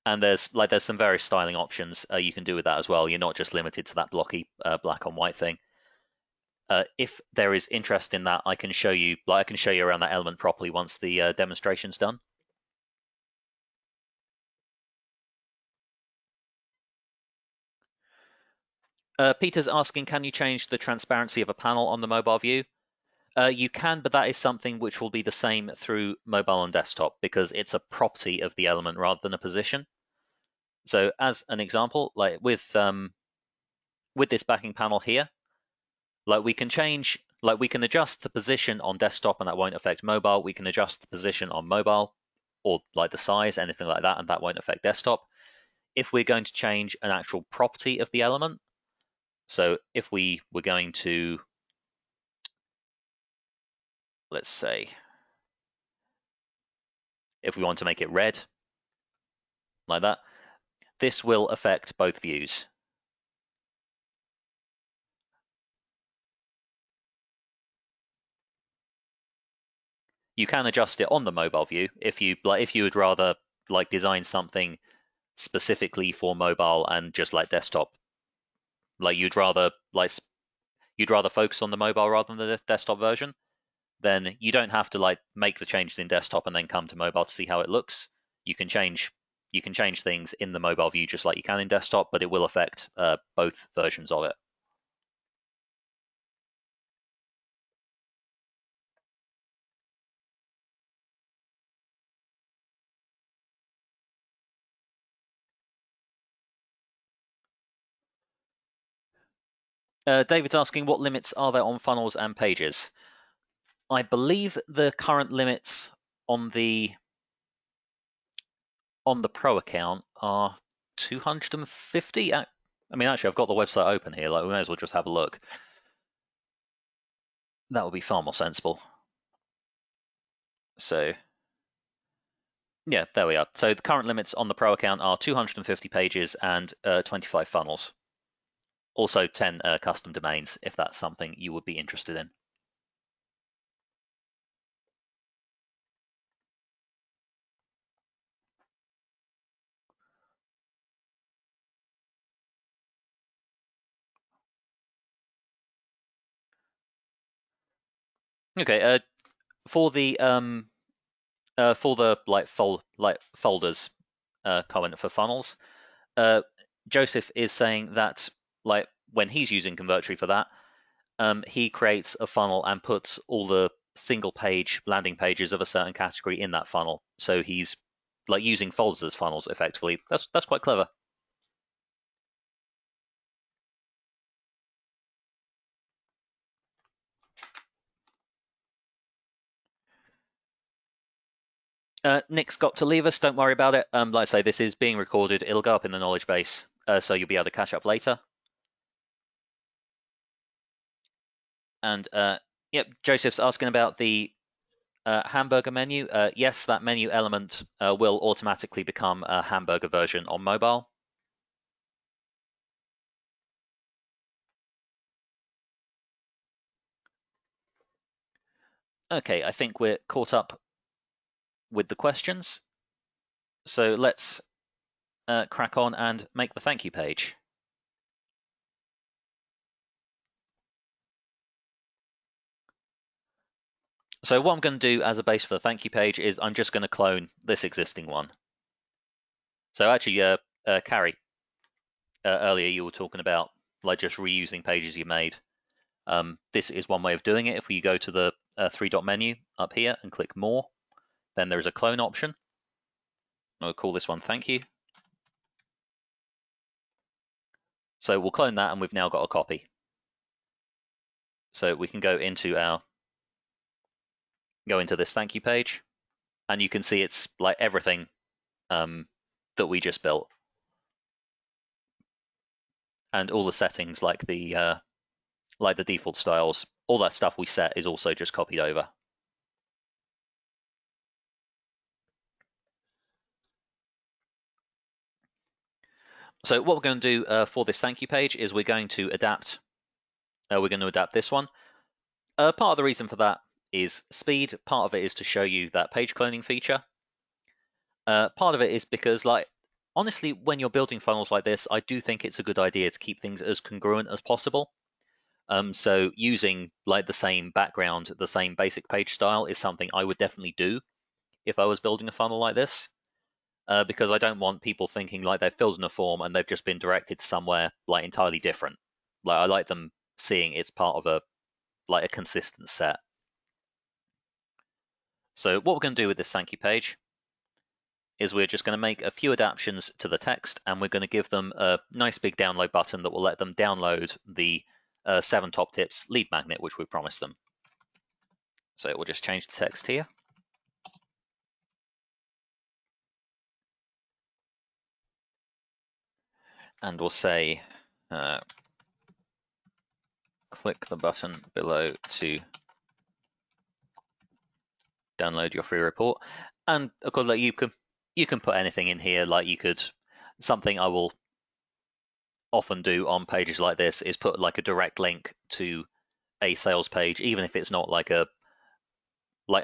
And there's some various styling options you can do with that as well. You're not just limited to that blocky black on white thing. If there is interest in that, I can show you around that element properly once the demonstration's done. Peter's asking, can you change the transparency of a panel on the mobile view? You can, but that is something which will be the same through mobile and desktop because it's a property of the element rather than a position. So as an example, like with this backing panel here, we can adjust the position on desktop and that won't affect mobile. We can adjust the position on mobile or like the size, anything like that, and that won't affect desktop. If we're going to change an actual property of the element, so if we were going to, let's say, if we want to make it red, like that, this will affect both views. You can adjust it on the mobile view if you would rather design something specifically for mobile and just like desktop. You'd rather focus on the mobile rather than the desktop version, then you don't have to make the changes in desktop and then come to mobile to see how it looks. You can change things in the mobile view just like you can in desktop, but it will affect both versions of it. David's asking, what limits are there on funnels and pages? I believe the current limits on the Pro account are 250. I mean, actually, I've got the website open here. We may as well just have a look. That would be far more sensible. So, yeah, there we are. So the current limits on the Pro account are 250 pages and 25 funnels. Also 10 custom domains, if that's something you would be interested in. Okay, for the folders comment for funnels, Joseph is saying that when he's using Convertri for that, he creates a funnel and puts all the single page landing pages of a certain category in that funnel. So he's using folders as funnels effectively. That's quite clever. Nick's got to leave us. Don't worry about it. Like I say, this is being recorded. It'll go up in the knowledge base, so you'll be able to catch up later. And yep, Joseph's asking about the hamburger menu. Yes, that menu element will automatically become a hamburger version on mobile. Okay, I think we're caught up with the questions. So let's crack on and make the thank you page. So what I'm going to do as a base for the thank you page is I'm just going to clone this existing one. So actually, Carrie, earlier you were talking about just reusing pages you made. This is one way of doing it. If we go to the three-dot menu up here and click More, then there's a clone option. I'll call this one Thank You. So we'll clone that, and we've now got a copy. So we can go into this thank you page, and you can see it's like everything that we just built, and all the settings like the default styles, all that stuff we set is also just copied over. So what we're going to do for this thank you page is we're going to adapt. This one. Part of the reason for that is speed. Part of it is to show you that page cloning feature. Part of it is because honestly, when you're building funnels like this, I do think it's a good idea to keep things as congruent as possible. So using like the same background, the same basic page style is something I would definitely do if I was building a funnel like this, because I don't want people thinking like they've filled in a form and they've just been directed somewhere like entirely different. Like I like them seeing it's part of a consistent set. So what we're going to do with this thank you page is we're just going to make a few adaptations to the text, and we're going to give them a nice big download button that will let them download the 7 top tips lead magnet, which we promised them. So we'll just change the text here. And we'll say, click the button below to download your free report. And of course, like you can put anything in here. Like you could, something I will often do on pages like this is put like a direct link to a sales page, even if it's not like a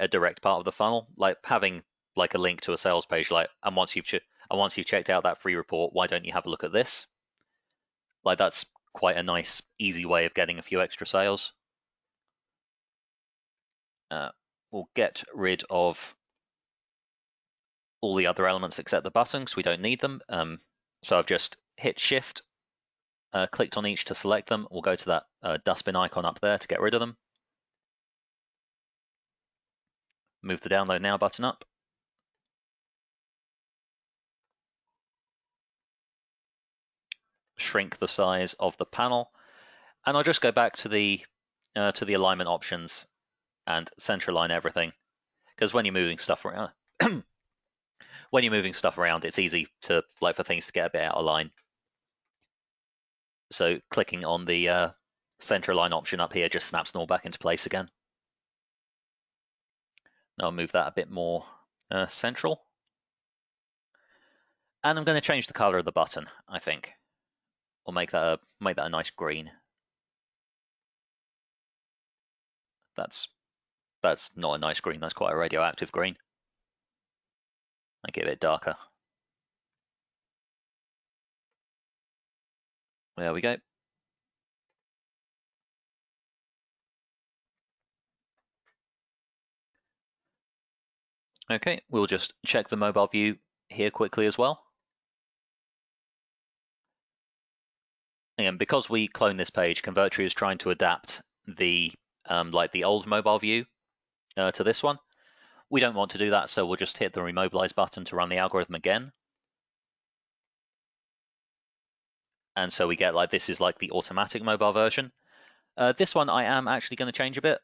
direct part of the funnel. Like having like a link to a sales page, like and once you've checked out that free report, why don't you have a look at this? Like that's quite a nice, easy way of getting a few extra sales. We'll get rid of all the other elements except the button because we don't need them. So I've just hit Shift, clicked on each to select them. We'll go to that dustbin icon up there to get rid of them. Move the Download Now button up. Shrink the size of the panel. And I'll just go back to the alignment options and center align everything. Because when you're moving stuff around, it's easy to for things to get a bit out of line. So clicking on the center align option up here just snaps them all back into place again. Now I'll move that a bit more central. And I'm going to change the color of the button, I think. We'll make that a nice green. That's not a nice green, that's quite a radioactive green. Make it a bit darker. There we go. Okay, we'll just check the mobile view here quickly as well. And because we clone this page, Convertri is trying to adapt the the old mobile view to this one. We don't want to do that, so we'll just hit the remobilize button to run the algorithm again. And so we get this is like the automatic mobile version. This one I am actually going to change a bit.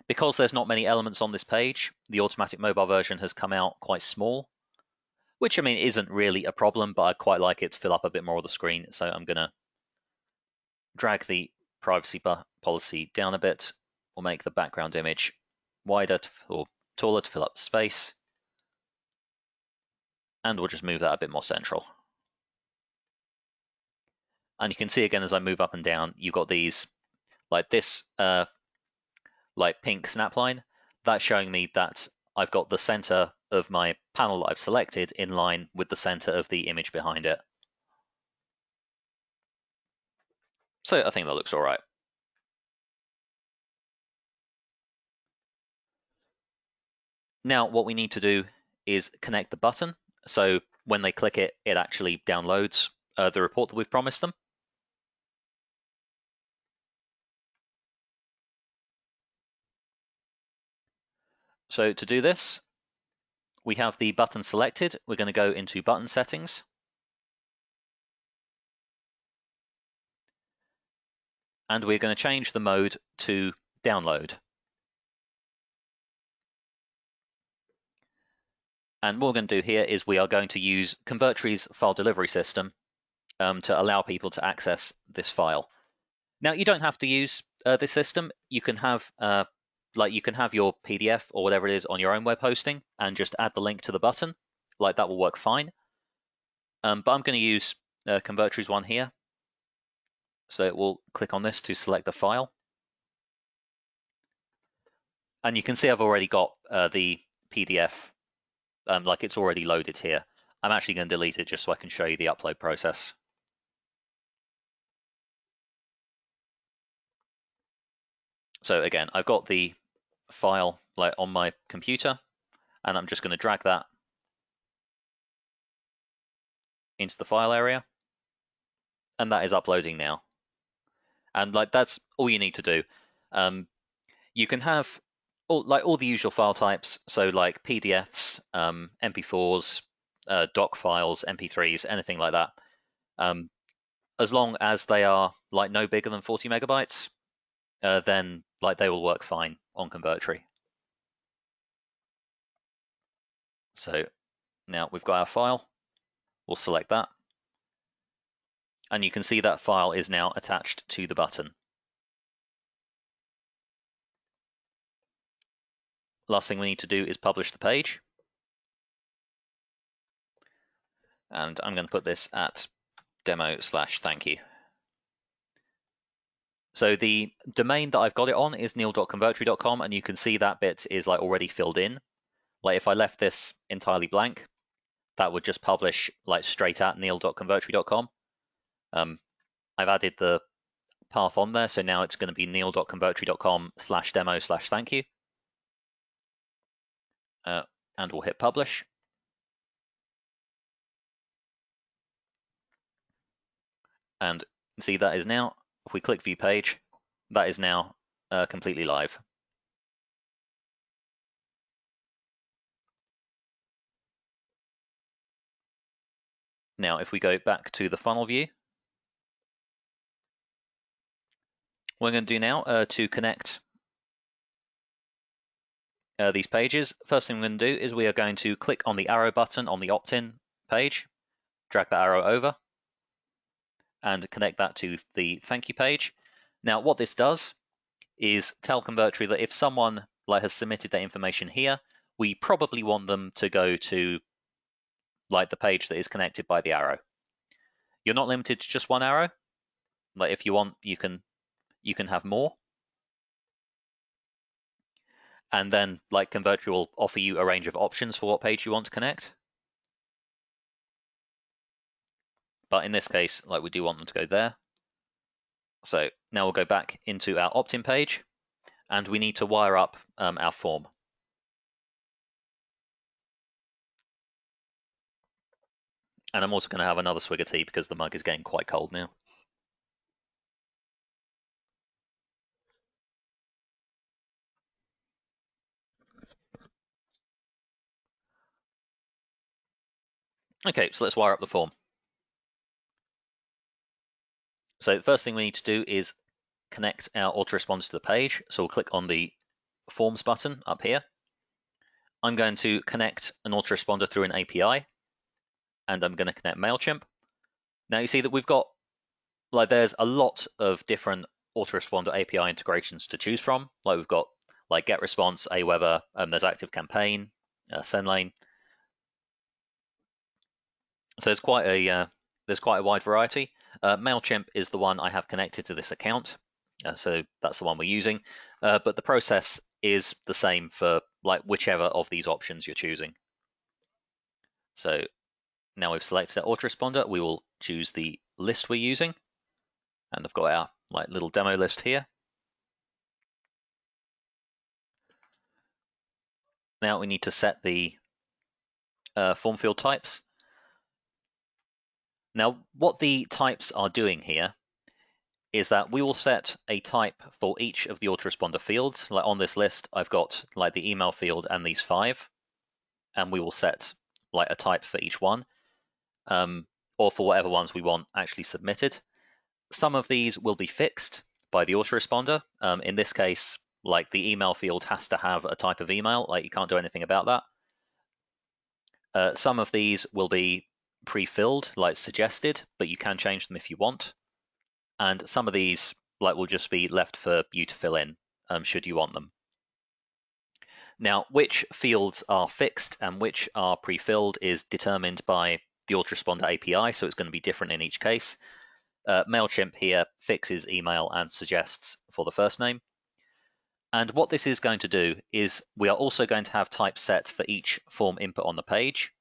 Because there's not many elements on this page, the automatic mobile version has come out quite small, which I mean isn't really a problem, but I quite like it to fill up a bit more of the screen. So I'm going to drag the privacy policy down a bit. We'll make the background image wider or taller to fill up the space. And we'll just move that a bit more central. And you can see again as I move up and down, you've got these this pink snap line. That's showing me that I've got the center of my panel that I've selected in line with the center of the image behind it. So I think that looks all right. Now what we need to do is connect the button. So when they click it, it actually downloads the report that we've promised them. So to do this, we have the button selected. We're going to go into button settings. And we're going to change the mode to download. And what we're going to do here is we are going to use Convertri's file delivery system to allow people to access this file. Now you don't have to use this system. You can have you can have your PDF or whatever it is on your own web hosting and just add the link to the button. That will work fine. But I'm going to use Convertri's one here. So we'll click on this to select the file. And you can see I've already got the PDF, it's already loaded here. I'm actually going to delete it just so I can show you the upload process. So again, I've got the file like on my computer, and I'm just going to drag that into the file area, and that is uploading now. And like that's all you need to do. You can have all the usual file types, so like PDFs, MP4s, doc files, MP3s, anything like that. As long as they are like no bigger than 40 megabytes, then like they will work fine on Convertri. So now we've got our file. We'll select that, and you can see that file is now attached to the button. Last thing we need to do is publish the page. And I'm going to put this at demo/thank you. So the domain that I've got it on is neil.convertri.com, and you can see that bit is like already filled in. Like if I left this entirely blank, that would just publish like straight at neil.convertri.com. I've added the path on there, so now it's going to be neil.convertri.com/demo/thank you. And we'll hit publish. And see that is now, if we click view page, that is now completely live. Now, if we go back to the funnel view, what we're going to do now to connect these pages, first thing we're going to do is we are going to click on the arrow button on the opt-in page, drag the arrow over, and connect that to the thank you page. Now, what this does is tell Convertri that if someone like has submitted their information here, we probably want them to go to like the page that is connected by the arrow. You're not limited to just one arrow. Like if you want, you can have more. And then like Convertri will offer you a range of options for what page you want to connect. But in this case, like we do want them to go there. So now we'll go back into our opt-in page, and we need to wire up our form. And I'm also going to have another swig of tea because the mug is getting quite cold now. Okay, so let's wire up the form. So the first thing we need to do is connect our autoresponder to the page. So we'll click on the Forms button up here. I'm going to connect an autoresponder through an API, and I'm going to connect MailChimp. Now you see that we've got, like there's a lot of different autoresponder API integrations to choose from. Like we've got like GetResponse, Aweber, there's ActiveCampaign, SendLane. So there's quite a wide variety. MailChimp is the one I have connected to this account, so that's the one we're using. But the process is the same for like whichever of these options you're choosing. So now we've selected our autoresponder, we will choose the list we're using, and I've got our like little demo list here. Now we need to set the form field types. Now, what the types are doing here is that we will set a type for each of the autoresponder fields. Like on this list, I've got like the email field and these 5, and we will set like a type for each one, or for whatever ones we want actually submitted. Some of these will be fixed by the autoresponder. In this case, like the email field has to have a type of email, like you can't do anything about that. Some of these will be pre-filled, like suggested, but you can change them if you want. And some of these like will just be left for you to fill in, should you want them. Now, which fields are fixed and which are pre-filled is determined by the autoresponder API, so it's going to be different in each case. MailChimp here fixes email and suggests for the first name. And what this is going to do is we are also going to have types set for each form input on the page.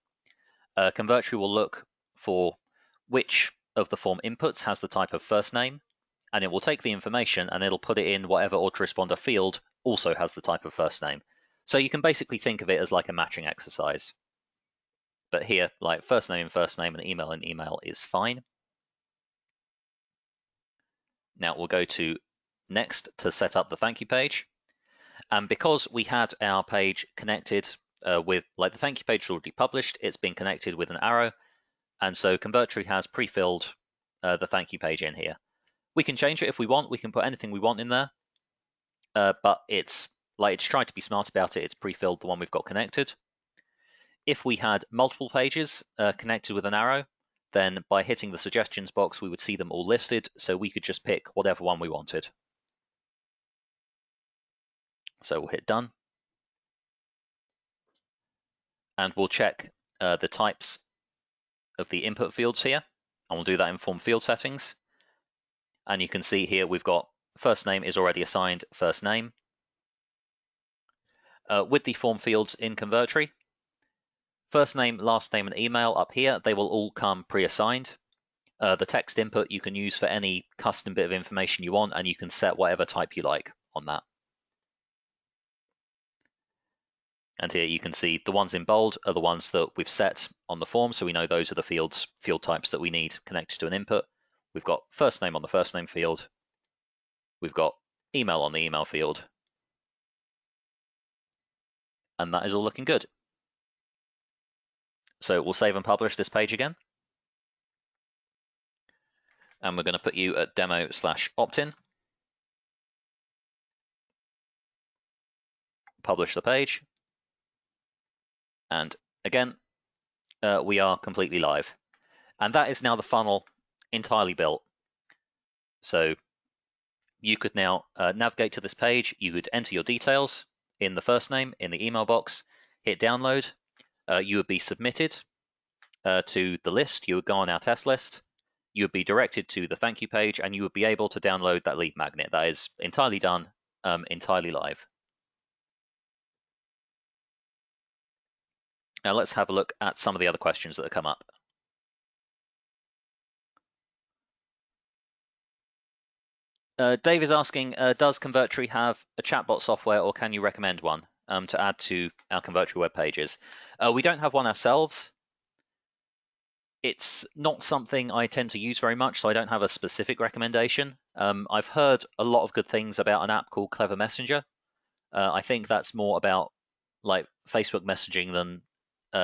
Convertri will look for which of the form inputs has the type of first name, and it will take the information and it'll put it in whatever autoresponder field also has the type of first name. So you can basically think of it as like a matching exercise. But here, like first name and email is fine. Now we'll go to next to set up the thank you page. And because we had our page connected with, like the thank you page is already published, it's been connected with an arrow. And so Convertri has pre-filled the thank you page in here. We can change it if we want. We can put anything we want in there. But it's tried to be smart about it. It's pre-filled the one we've got connected. If we had multiple pages connected with an arrow, then by hitting the suggestions box, we would see them all listed. So we could just pick whatever one we wanted. So we'll hit done. And we'll check the types of the input fields here. And we'll do that in form field settings. And you can see here we've got first name is already assigned first name. With the form fields in Convertri, first name, last name, and email up here, they will all come pre-assigned. The text input you can use for any custom bit of information you want, and you can set whatever type you like on that. And here you can see the ones in bold are the ones that we've set on the form, so we know those are the field types that we need connected to an input. We've got first name on the first name field. We've got email on the email field. And that is all looking good. So we'll save and publish this page again. And we're going to put you at demo/opt-in. Publish the page. And again, we are completely live. And that is now the funnel entirely built. So you could now navigate to this page. You could enter your details in the first name, in the email box, hit download. You would be submitted to the list. You would go on our test list. You would be directed to the thank you page, and you would be able to download that lead magnet. That is entirely done, entirely live. Now let's have a look at some of the other questions that have come up. Dave is asking, does Convertri have a chatbot software, or can you recommend one to add to our Convertri web pages? We don't have one ourselves. It's not something I tend to use very much, so I don't have a specific recommendation. I've heard a lot of good things about an app called Clever Messenger. I think that's more about like Facebook messaging than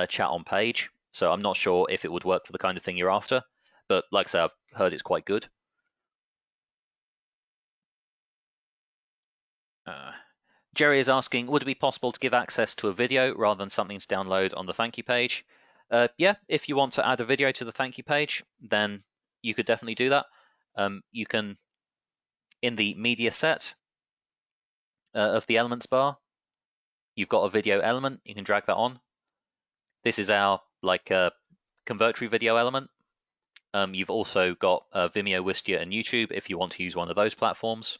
chat on page. So I'm not sure if it would work for the kind of thing you're after. But like I say, I've heard it's quite good. Jerry is asking, would it be possible to give access to a video rather than something to download on the thank you page? Yeah, if you want to add a video to the thank you page, then you could definitely do that. You can, in the media set of the elements bar, you've got a video element. You can drag that on. This is our Convertri video element. You've also got Vimeo, Wistia, and YouTube if you want to use one of those platforms.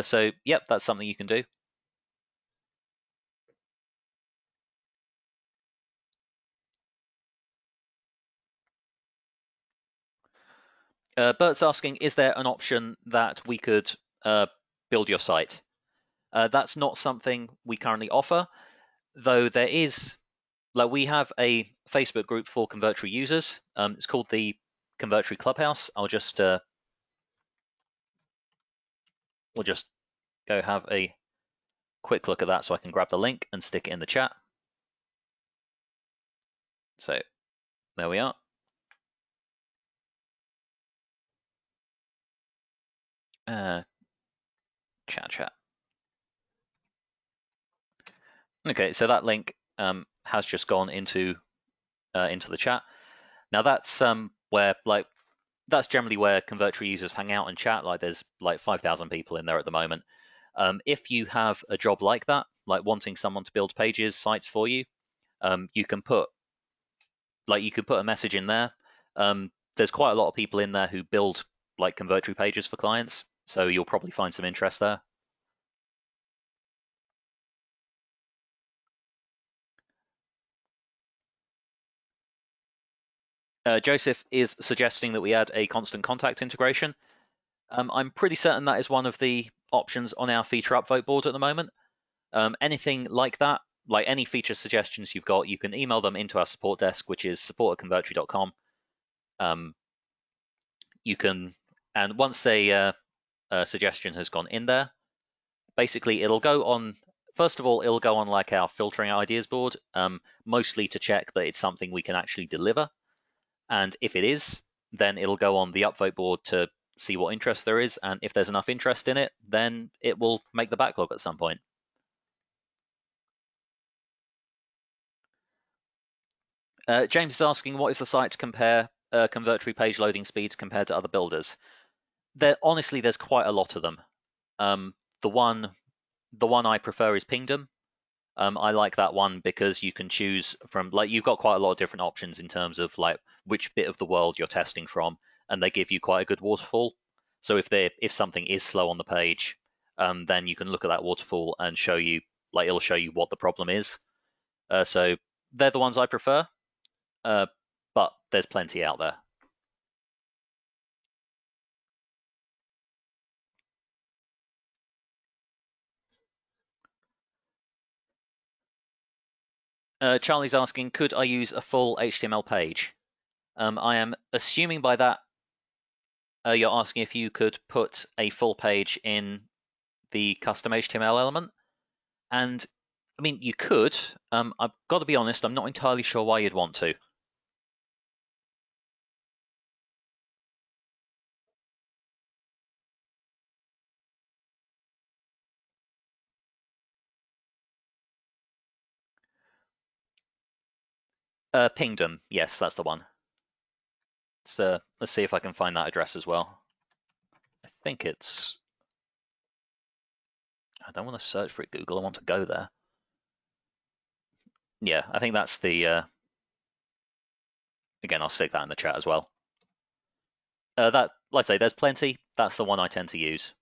So, yep, that's something you can do. Bert's asking, is there an option that we could build your site? That's not something we currently offer, though there is, we have a Facebook group for Convertri users. It's called the Convertri Clubhouse. We'll just go have a quick look at that so I can grab the link and stick it in the chat. So there we are. Chat. Okay, so that link has just gone into the chat. Now that's where that's generally where Convertri users hang out and chat. There's 5,000 people in there at the moment. If you have a job like that, like wanting someone to build pages, sites for you, you can put a message in there. There's quite a lot of people in there who build Convertri pages for clients, so you'll probably find some interest there. Joseph is suggesting that we add a constant contact integration. I'm pretty certain that is one of the options on our feature upvote board at the moment. Anything like that, like any feature suggestions you've got, you can email them into our support desk, which is support@convertri.com. You can, and once a suggestion has gone in there, basically it'll go on. First of all, it'll go on like our filtering ideas board, mostly to check that it's something we can actually deliver. And if it is, then it'll go on the upvote board to see what interest there is. And if there's enough interest in it, then it will make the backlog at some point. James is asking, what is the site to compare Convertri page loading speeds compared to other builders? Honestly, there's quite a lot of them. The one I prefer is Pingdom. I like that one because you can choose from, like, you've got quite a lot of different options in terms of like which bit of the world you're testing from, and they give you quite a good waterfall. So if something is slow on the page, then you can look at that waterfall and show you, like, it'll show you what the problem is. So they're the ones I prefer, but there's plenty out there. Charlie's asking, could I use a full HTML page? I am assuming by that you're asking if you could put a full page in the custom HTML element. And I mean, you could. I've got to be honest, I'm not entirely sure why you'd want to. Pingdom, yes, that's the one. So let's see if I can find that address as well. I think it's. I don't want to search for it, Google. I want to go there. Yeah, I think that's the. Again, I'll stick that in the chat as well. That, like I say, there's plenty. That's the one I tend to use.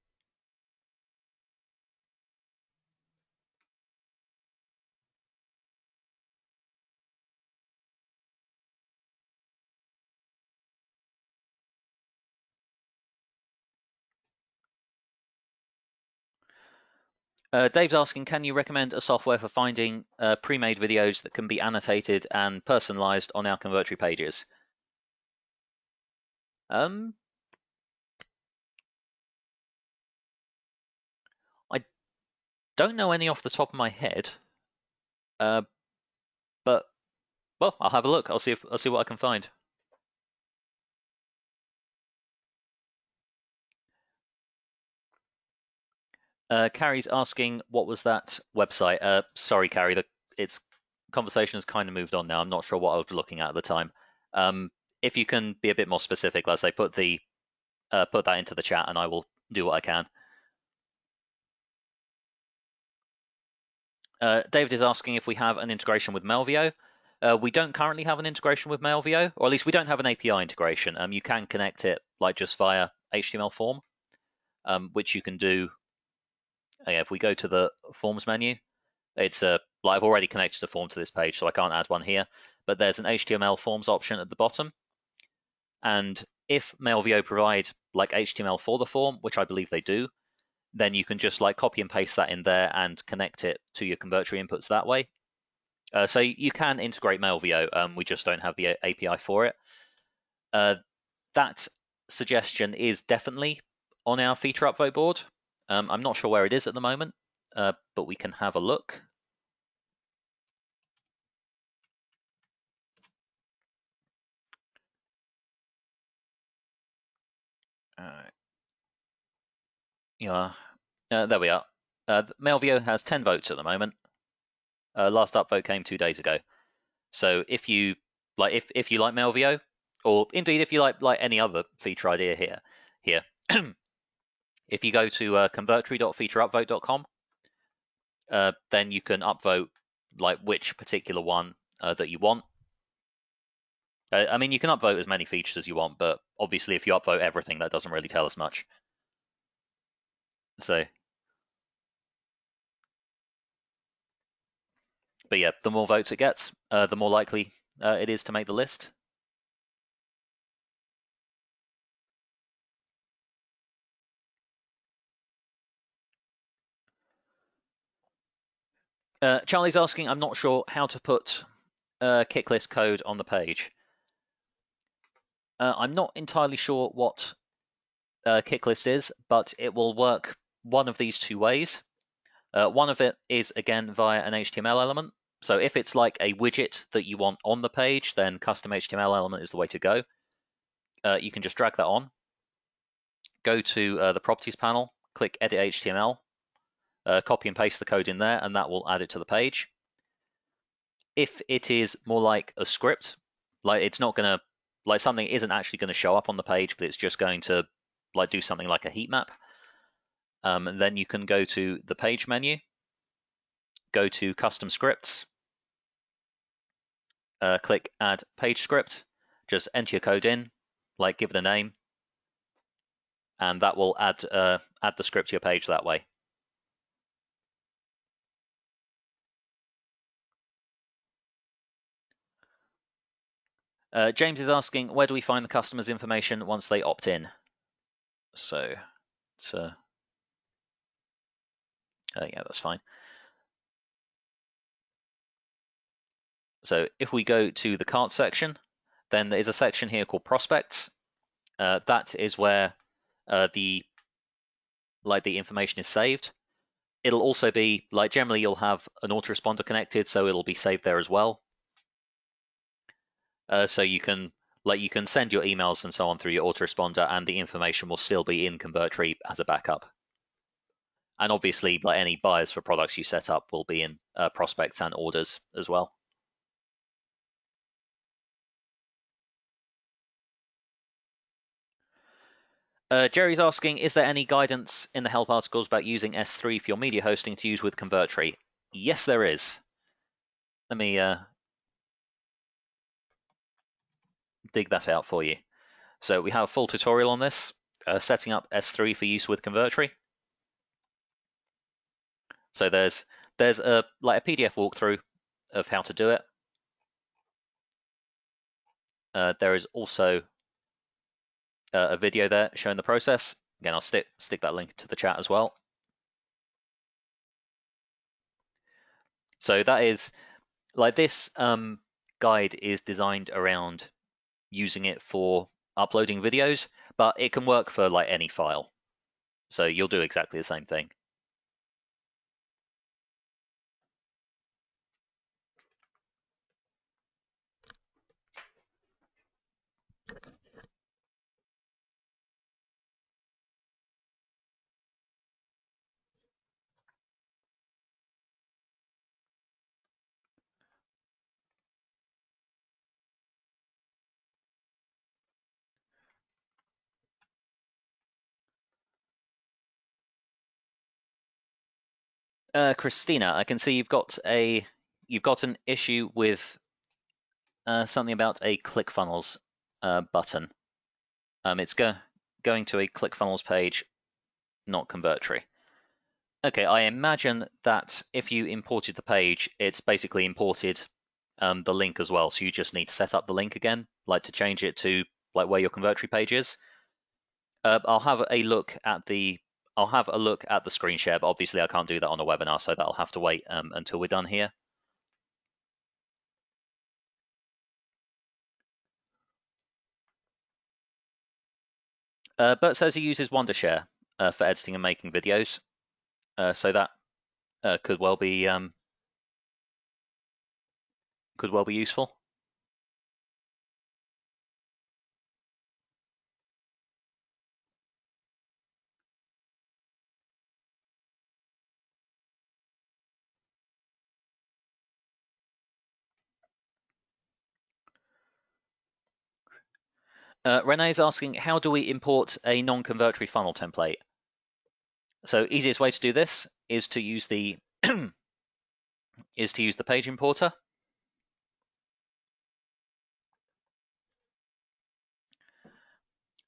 Dave's asking, can you recommend a software for finding pre-made videos that can be annotated and personalized on our Convertri pages? I don't know any off the top of my head, but well, I'll have a look. I'll see what I can find. Carrie's asking, what was that website? Sorry, Carrie, its conversation has kind of moved on now. I'm not sure what I was looking at the time. If you can be a bit more specific, let's say put that into the chat, and I will do what I can. David is asking if we have an integration with Melvio. We don't currently have an integration with Melvio, or at least we don't have an API integration. You can connect it like just via HTML form, which you can do. If we go to the forms menu, it's like I've already connected a form to this page, so I can't add one here. But there's an HTML forms option at the bottom, and if Melvio provide like HTML for the form, which I believe they do, then you can just like copy and paste that in there and connect it to your Convertri inputs that way. So you can integrate Melvio. We just don't have the API for it. That suggestion is definitely on our feature upvote board. I'm not sure where it is at the moment, but we can have a look. Yeah, there we are. Melvio has 10 votes at the moment. Last upvote came 2 days ago. So if you if you like Melvio, or indeed if you like any other feature idea here, if you go to convertri.featureupvote.com, then you can upvote like which particular one that you want. I mean, you can upvote as many features as you want, but obviously if you upvote everything, that doesn't really tell us much. So, but yeah, the more votes it gets, the more likely it is to make the list. Charlie's asking, I'm not sure how to put kicklist code on the page. I'm not entirely sure what kicklist is, but it will work one of these two ways. One of it is, again, via an HTML element. So if it's like a widget that you want on the page, then custom HTML element is the way to go. You can just drag that on, go to the properties panel, click edit HTML, copy and paste the code in there, and that will add it to the page. If it is more like a script, like it's not going to, like something isn't actually going to show up on the page, but it's just going to like do something like a heat map, and then you can go to the page menu, go to custom scripts, click add page script, just enter your code in, like give it a name, and that will add the script to your page that way. James is asking, where do we find the customer's information once they opt in? So, yeah, that's fine. So if we go to the cart section, then there is a section here called prospects. That is where the information is saved. It'll also be like generally you'll have an autoresponder connected, so it'll be saved there as well. So you can send your emails and so on through your autoresponder, and the information will still be in Convertri as a backup. And obviously, like any buyers for products you set up will be in prospects and orders as well. Jerry's asking, is there any guidance in the help articles about using S3 for your media hosting to use with Convertri? Yes, there is. Let me dig that out for you. So we have a full tutorial on this, setting up S3 for use with Convertri. So there's a PDF walkthrough of how to do it. There is also a video there showing the process. Again, I'll stick that link to the chat as well. So that is this guide is designed around using it for uploading videos, but it can work for like any file. So you'll do exactly the same thing. Christina, I can see you've got an issue with something about a ClickFunnels button. It's going to a ClickFunnels page, not Convertri. Okay, I imagine that if you imported the page, it's basically imported the link as well. So you just need to set up the link again, like to change it to like where your Convertri page is. I'll have a look at the screen share, but obviously I can't do that on a webinar, so that'll have to wait until we're done here. Bert says he uses Wondershare for editing and making videos, so that could well be useful. Renee's asking, how do we import a non-Convertri funnel template? So easiest way to do this is to use the page importer.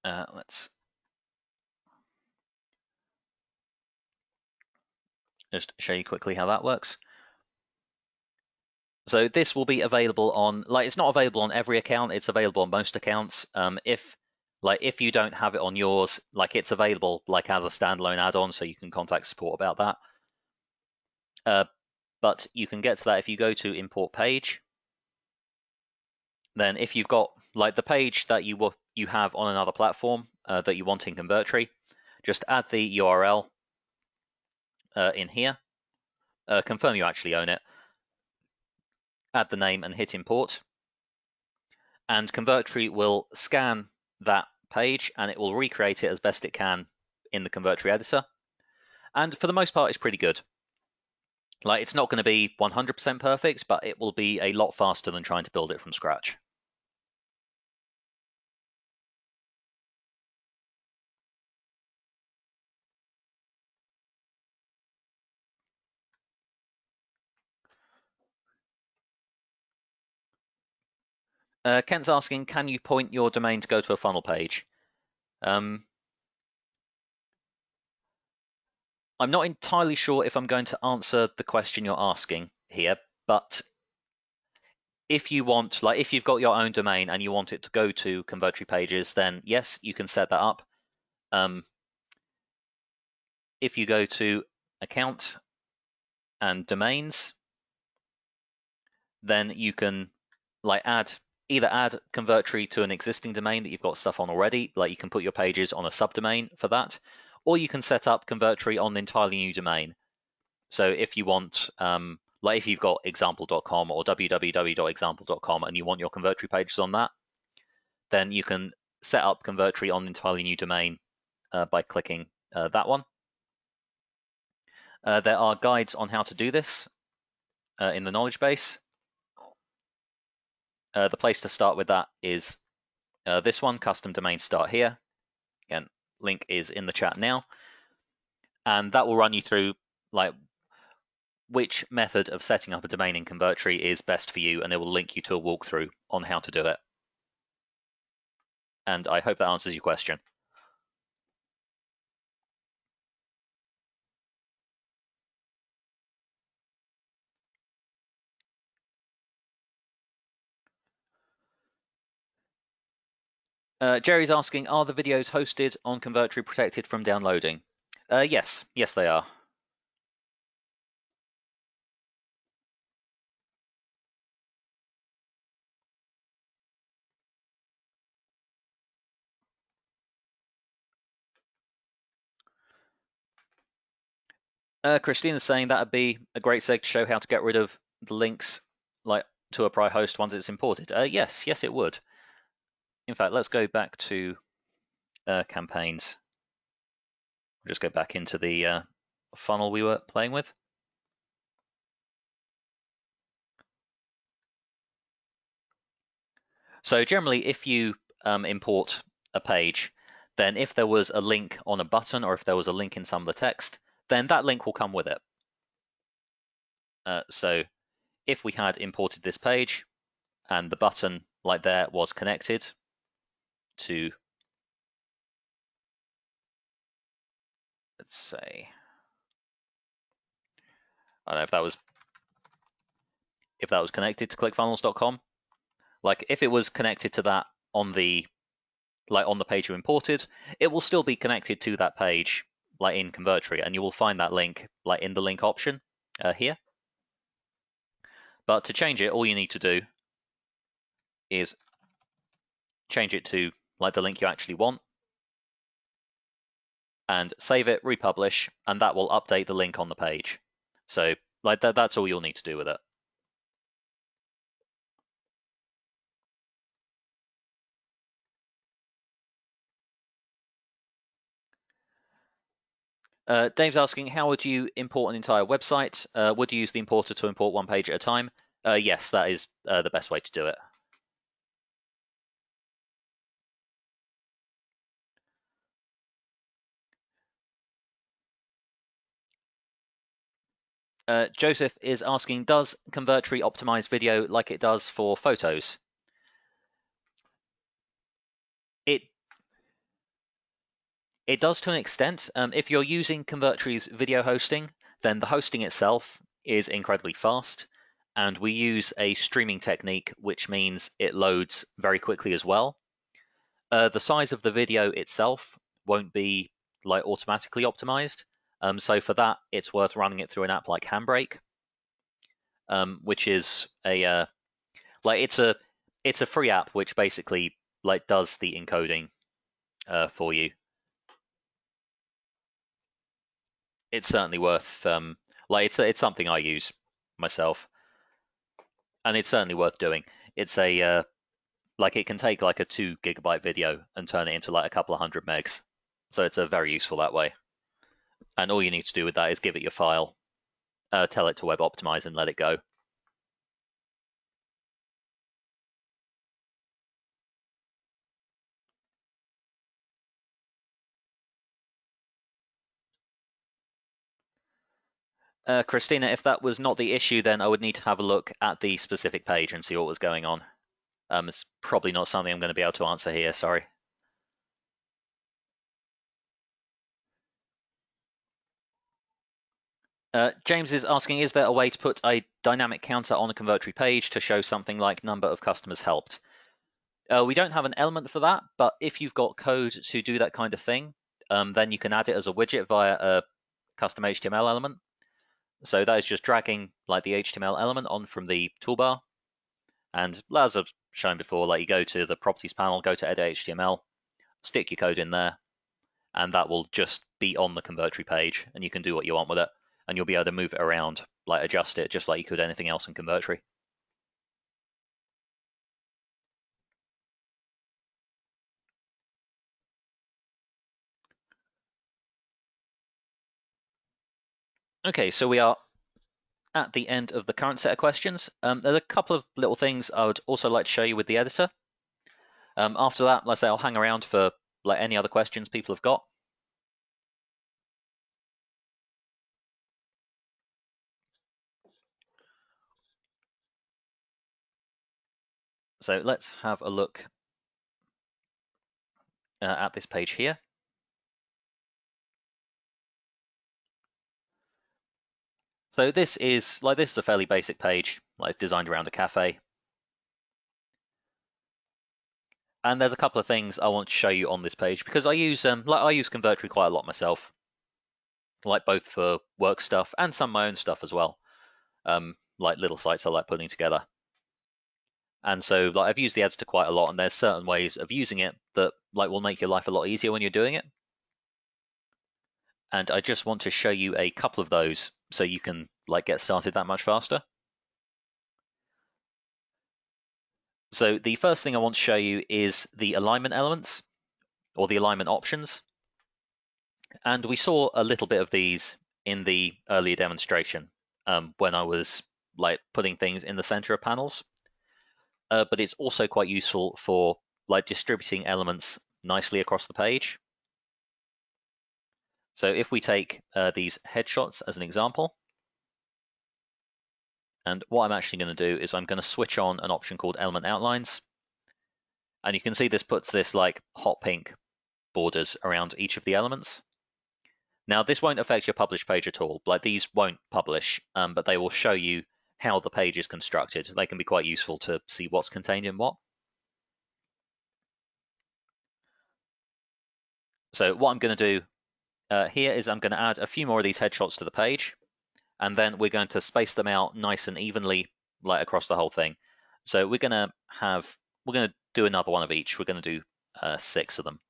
Let's just show you quickly how that works. So this will be available on, it's not available on every account, it's available on most accounts. If you don't have it on yours, it's available as a standalone add-on, so you can contact support about that. but you can get to that if you go to import page. Then if you've got like the page that you have on another platform that you want in Convertri, just add the URL in here, confirm you actually own it, add the name and hit import. And Convertri will scan that page and it will recreate it as best it can in the Convertri editor. And for the most part, it's pretty good. Like, it's not going to be 100% perfect, but it will be a lot faster than trying to build it from scratch. Kent's asking, can you point your domain to go to a funnel page? I'm not entirely sure if I'm going to answer the question you're asking here, but if you want, like if you've got your own domain and you want it to go to Convertri pages, then yes, you can set that up. If you go to account and domains, then you can like either add Convertri to an existing domain that you've got stuff on already, like you can put your pages on a subdomain for that, or you can set up Convertri on an entirely new domain. So if you want, like if you've got example.com or www.example.com and you want your Convertri pages on that, then you can set up Convertri on an entirely new domain by clicking that one. There are guides on how to do this in the knowledge base. The place to start with that is this one, custom domain start here. Again, link is in the chat now. And that will run you through like which method of setting up a domain in Convertri is best for you, and it will link you to a walkthrough on how to do it. And I hope that answers your question. Jerry's asking, are the videos hosted on Convertri protected from downloading? Yes, they are. Christina's saying that would be a great seg to show how to get rid of the links like to a prior host once it's imported. Yes, it would. In fact, let's go back to campaigns. We'll just go back into the funnel we were playing with. So generally, if you import a page, then if there was a link on a button or if there was a link in some of the text, then that link will come with it. So if we had imported this page and the button like there was connected to, let's say, I don't know if that was connected to clickfunnels.com. Like if it was connected to that on the page you imported, it will still be connected to that page like in Convertri, and you will find that link like in the link option here. But to change it, all you need to do is change it to like the link you actually want and save it, republish, and that will update the link on the page. So like that's all you'll need to do with it. Dave's asking, how would you import an entire website? Would you use the importer to import one page at a time? Yes, that is the best way to do it. Joseph is asking, does Convertri optimize video like it does for photos? It does to an extent. If you're using Convertri's video hosting, then the hosting itself is incredibly fast, and we use a streaming technique, which means it loads very quickly as well. The size of the video itself won't be like automatically optimized, so for that, it's worth running it through an app like Handbrake. which is like it's a free app which basically like does the encoding for you. It's certainly worth like it's something I use myself, and it's certainly worth doing. It's a like it can take like a 2 GB video and turn it into like a couple of hundred megs, so it's very useful that way. And all you need to do with that is give it your file, tell it to web optimize, and let it go. Christina, if that was not the issue, then I would need to have a look at the specific page and see what was going on. It's probably not something I'm going to be able to answer here, sorry. James is asking, is there a way to put a dynamic counter on a Convertri page to show something like number of customers helped? We don't have an element for that, but if you've got code to do that kind of thing, then you can add it as a widget via a custom HTML element. So that is just dragging like the HTML element on from the toolbar. And as I've shown before, like you go to the properties panel, go to edit HTML, stick your code in there, and that will just be on the Convertri page, and you can do what you want with it, and you'll be able to move it around, like adjust it, just like you could anything else in Convertri. Okay, so we are at the end of the current set of questions. There's a couple of little things I would also like to show you with the editor. After that, let's say I'll hang around for like any other questions people have got. So let's have a look at this page here. So this is a fairly basic page, like it's designed around a cafe. And there's a couple of things I want to show you on this page because I use Convertri quite a lot myself, like both for work stuff and some of my own stuff as well, like little sites I like putting together. And so like I've used the editor quite a lot, and there's certain ways of using it that like will make your life a lot easier when you're doing it. And I just want to show you a couple of those so you can like get started that much faster. So the first thing I want to show you is the alignment elements or the alignment options. And we saw a little bit of these in the earlier demonstration when I was like putting things in the center of panels. But it's also quite useful for like distributing elements nicely across the page. So if we take these headshots as an example, and what I'm actually going to do is I'm going to switch on an option called element outlines. And you can see this puts this like hot pink borders around each of the elements. Now this won't affect your publish page at all. Like these won't publish, but they will show you how the page is constructed. They can be quite useful to see what's contained in what. So what I'm going to do here is I'm going to add a few more of these headshots to the page, and then we're going to space them out nice and evenly, like across the whole thing. So we're going to do another one of each. We're going to do 6 of them.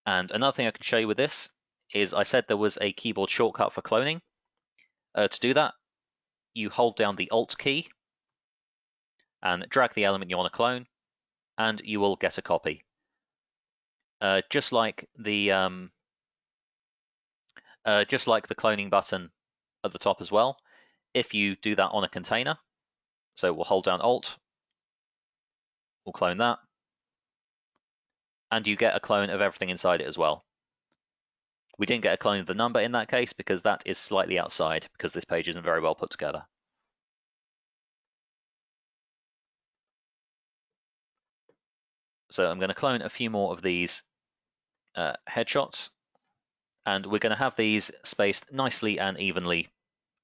And another thing I can show you with this is I said there was a keyboard shortcut for cloning. To do that, you hold down the Alt key and drag the element you want to clone, and you will get a copy. Just like the cloning button at the top as well. If you do that on a container, so we'll hold down Alt, we'll clone that, and you get a clone of everything inside it as well. We didn't get a clone of the number in that case because that is slightly outside because this page isn't very well put together. So I'm going to clone a few more of these headshots, and we're going to have these spaced nicely and evenly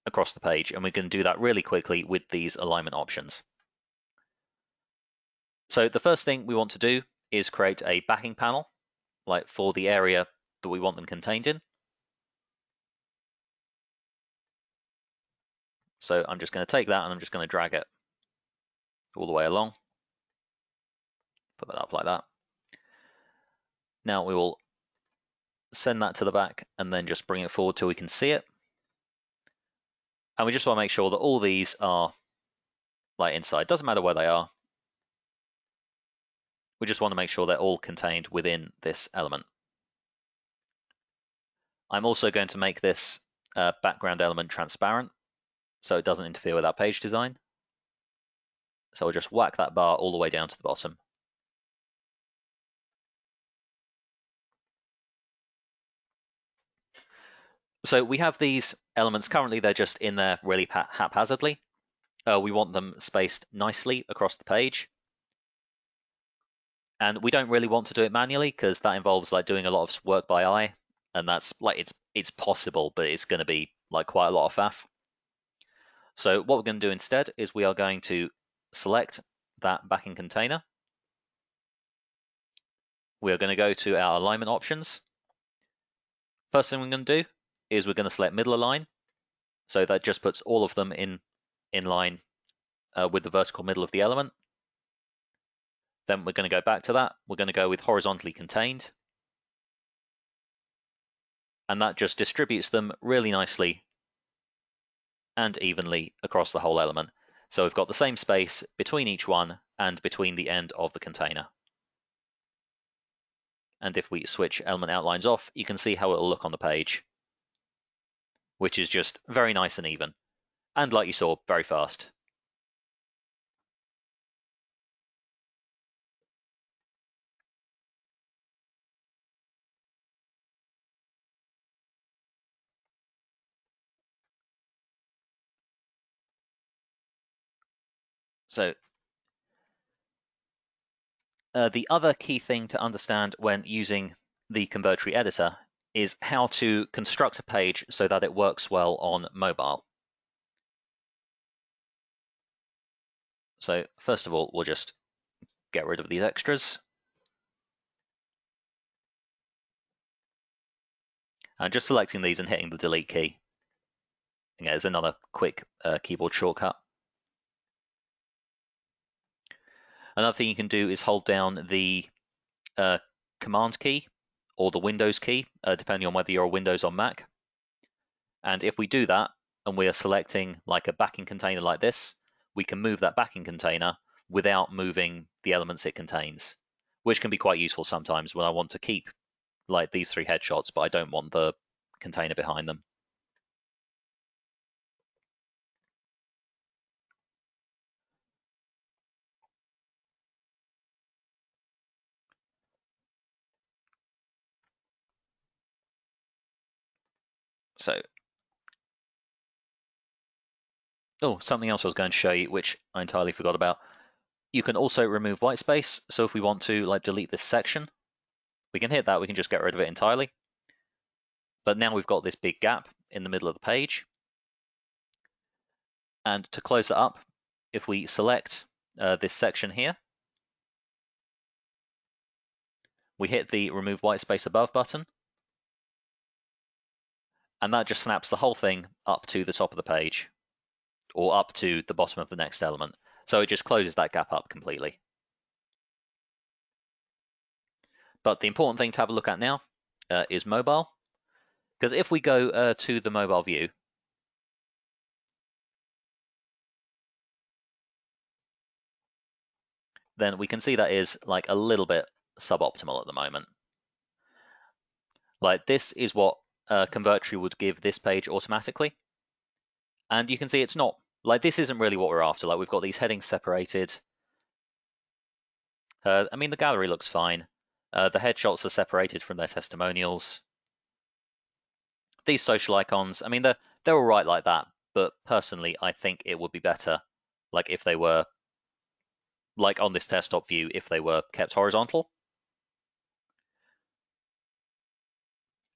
across the page, and we can do that really quickly with these alignment options. So the first thing we want to do is create a backing panel, like for the area that we want them contained in. So I'm just going to take that and I'm just going to drag it all the way along. Put that up like that. Now we will send that to the back and then just bring it forward till we can see it. And we just want to make sure that all these are like inside. Doesn't matter where they are. We just want to make sure they're all contained within this element. I'm also going to make this background element transparent so it doesn't interfere with our page design. So I'll just whack that bar all the way down to the bottom. So we have these elements currently, they're just in there really haphazardly. We want them spaced nicely across the page. And we don't really want to do it manually because that involves like doing a lot of work by eye. And that's like, it's possible, but it's going to be like quite a lot of faff. So what we're going to do instead is we are going to select that backing container. We are going to go to our alignment options. First thing we're going to do is we're going to select middle align. So that just puts all of them in line with the vertical middle of the element. Then we're going to go back to that. We're going to go with horizontally contained. And that just distributes them really nicely and evenly across the whole element. So we've got the same space between each one and between the end of the container. And if we switch element outlines off, you can see how it will look on the page, which is just very nice and even. And like you saw, very fast. So the other key thing to understand when using the Convertri editor is how to construct a page so that it works well on mobile. So first of all, we'll just get rid of these extras. And just selecting these and hitting the delete key. Again, there's another quick keyboard shortcut. Another thing you can do is hold down the Command key or the Windows key, depending on whether you're a Windows or Mac. And if we do that, and we are selecting like a backing container like this, we can move that backing container without moving the elements it contains, which can be quite useful sometimes when I want to keep like these three headshots, but I don't want the container behind them. So, something else I was going to show you, which I entirely forgot about. You can also remove white space. So if we want to like delete this section, we can hit that, we can just get rid of it entirely. But now we've got this big gap in the middle of the page. And to close that up, if we select this section here, we hit the remove white space above button, and that just snaps the whole thing up to the top of the page, or up to the bottom of the next element. So it just closes that gap up completely. But the important thing to have a look at now is mobile, because if we go to the mobile view, then we can see that is like a little bit suboptimal at the moment. Like this is what Convertri would give this page automatically. And you can see it's not, like this isn't really what we're after. Like we've got these headings separated. I mean, the gallery looks fine. The headshots are separated from their testimonials. These social icons, I mean, they're all right like that. But personally, I think it would be better, like if they were, like on this desktop view, if they were kept horizontal.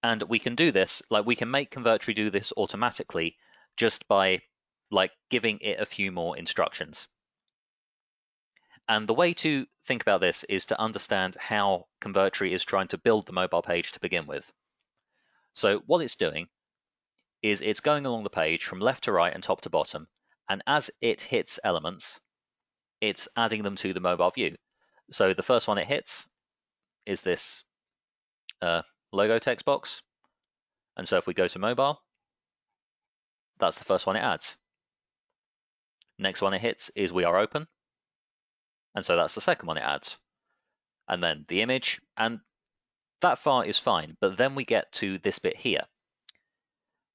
And we can do this, like we can make Convertri do this automatically just by like giving it a few more instructions. And the way to think about this is to understand how Convertri is trying to build the mobile page to begin with. So what it's doing is it's going along the page from left to right and top to bottom, And as it hits elements, it's adding them to the mobile view. So the first one it hits is this logo text box. And so if we go to mobile, that's the first one it adds. Next one it hits is we are open. And so that's the second one it adds. And then the image, and that far is fine. But then we get to this bit here,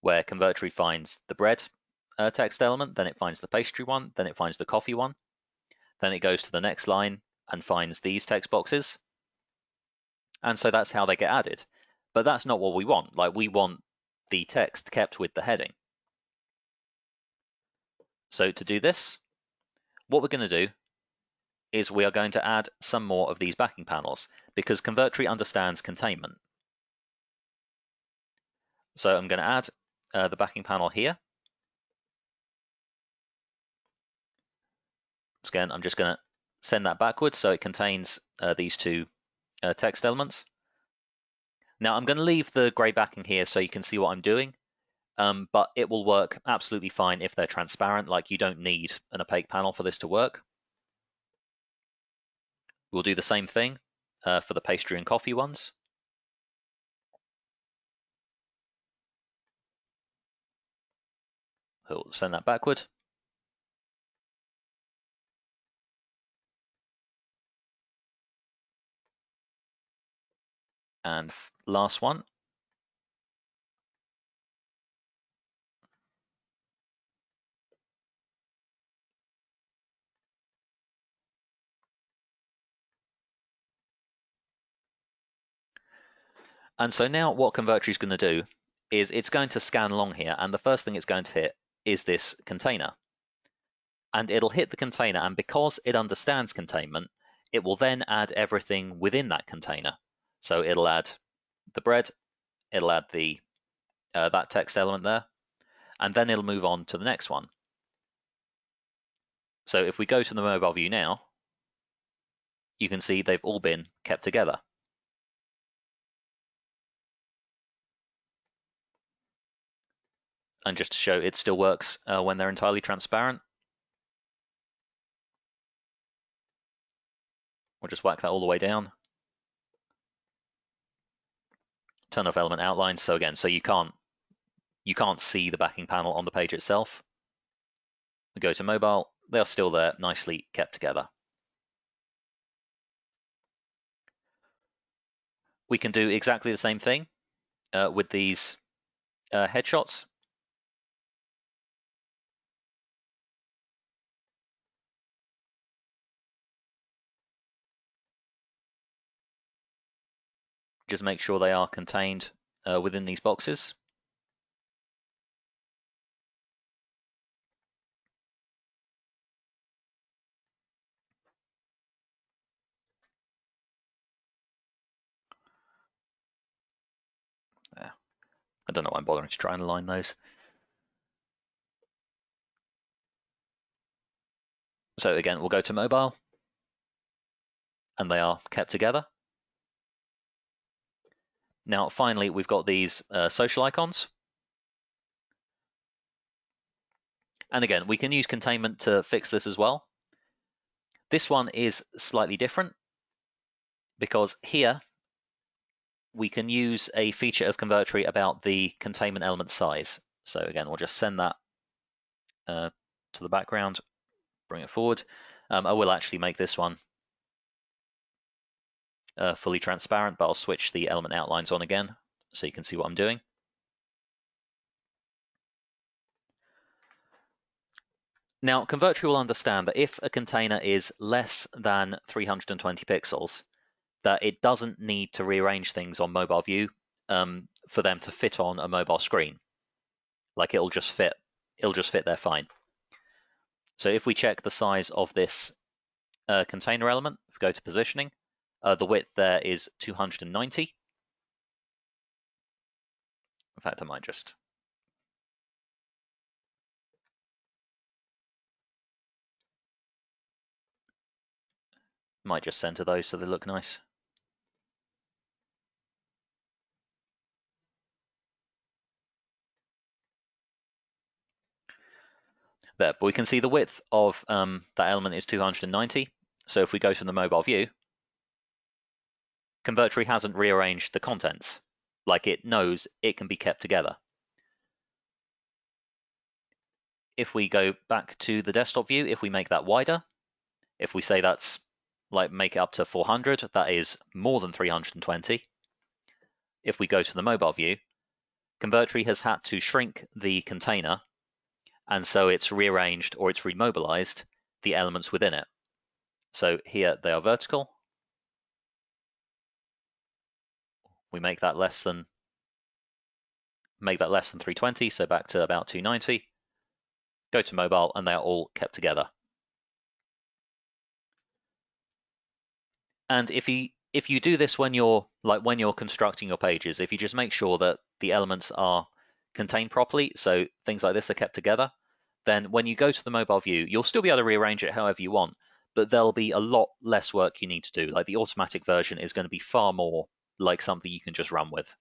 where Convertri finds the bread text element, then it finds the pastry one, then it finds the coffee one. Then it goes to the next line and finds these text boxes. And so that's how they get added. But that's not what we want. Like, we want the text kept with the heading. So to do this, what we're going to do is we are going to add some more of these backing panels, because Convertri understands containment. So I'm going to add the backing panel here. So again, I'm just going to send that backwards so it contains these two text elements. Now I'm going to leave the grey backing here so you can see what I'm doing, but it will work absolutely fine if they're transparent. Like, you don't need an opaque panel for this to work. We'll do the same thing for the pastry and coffee ones. We'll send that backward. And last one. And so now what Convertri is going to do is it's going to scan along here, and the first thing it's going to hit is this container. And it'll hit the container, and because it understands containment, it will then add everything within that container. So it'll add the bread, it'll add the that text element there, and then it'll move on to the next one. So if we go to the mobile view now, you can see they've all been kept together. And just to show it still works when they're entirely transparent, we'll just whack that all the way down. Turn off element outlines. So again, so you can't see the backing panel on the page itself. We go to mobile, they are still there, nicely kept together. We can do exactly the same thing with these headshots. Just make sure they are contained within these boxes. There. I don't know why I'm bothering to try and align those. So again, we'll go to mobile, and they are kept together. Now, finally, we've got these social icons. And again, we can use containment to fix this as well. This one is slightly different, because here we can use a feature of Convertri about the containment element size. So again, we'll just send that to the background, bring it forward. I will actually make this one fully transparent, but I'll switch the element outlines on again so you can see what I'm doing. Now, Convertri will understand that if a container is less than 320 pixels, that it doesn't need to rearrange things on mobile view for them to fit on a mobile screen. Like, it'll just fit there fine. So if we check the size of this container element, if we go to positioning, the width there is 290. In fact, I might just center those so they look nice. there. But we can see the width of that element is 290. So if we go to the mobile view, Convertri hasn't rearranged the contents. Like, it knows it can be kept together. If we go back to the desktop view, if we make that wider, if we say that's like make it up to 400, that is more than 320. If we go to the mobile view, Convertri has had to shrink the container, and so it's rearranged or it's remobilized the elements within it. So here they are vertical. We make that less than 320, so back to about 290. Go to mobile, and they are all kept together. And if you do this when you're constructing your pages, if you just make sure that the elements are contained properly, so things like this are kept together, then when you go to the mobile view, you'll still be able to rearrange it however you want, but there'll be a lot less work you need to do. Like, the automatic version is going to be far more like something you can just run with.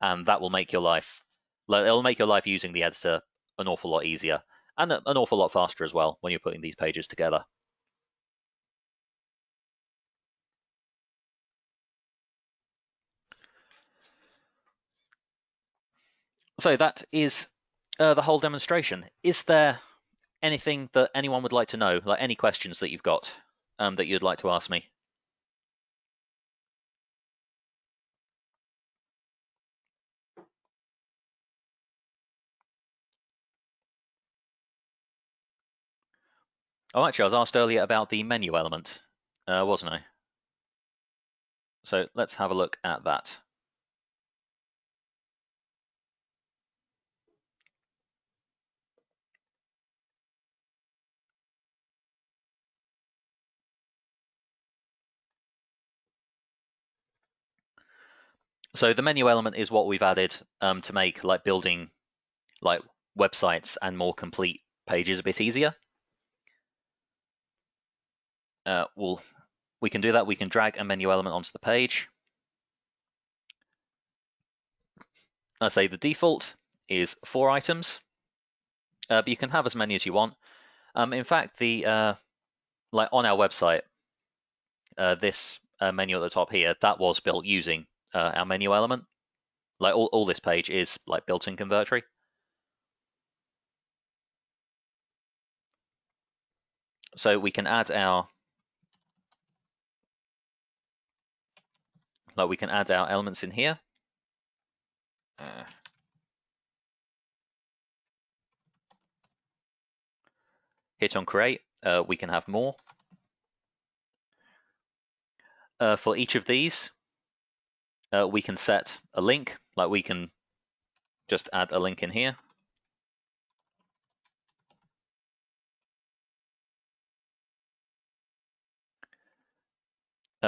And that will make your life, it'll make your life using the editor an awful lot easier, and an awful lot faster as well when you're putting these pages together. So that is the whole demonstration. Is there anything that anyone would like to know, like any questions that you've got that you'd like to ask me? Oh, actually, I was asked earlier about the menu element, wasn't I? So let's have a look at that. So the menu element is what we've added to make like building like websites and more complete pages a bit easier. We can do that. We can drag a menu element onto the page. I say the default is 4 items, but you can have as many as you want. In fact, like on our website, this menu at the top here, that was built using our menu element. Like all this page is like built in Convertri. So we can add our elements in here. Hit on create. We can have more. For each of these, we can set a link. Like, we can just add a link in here.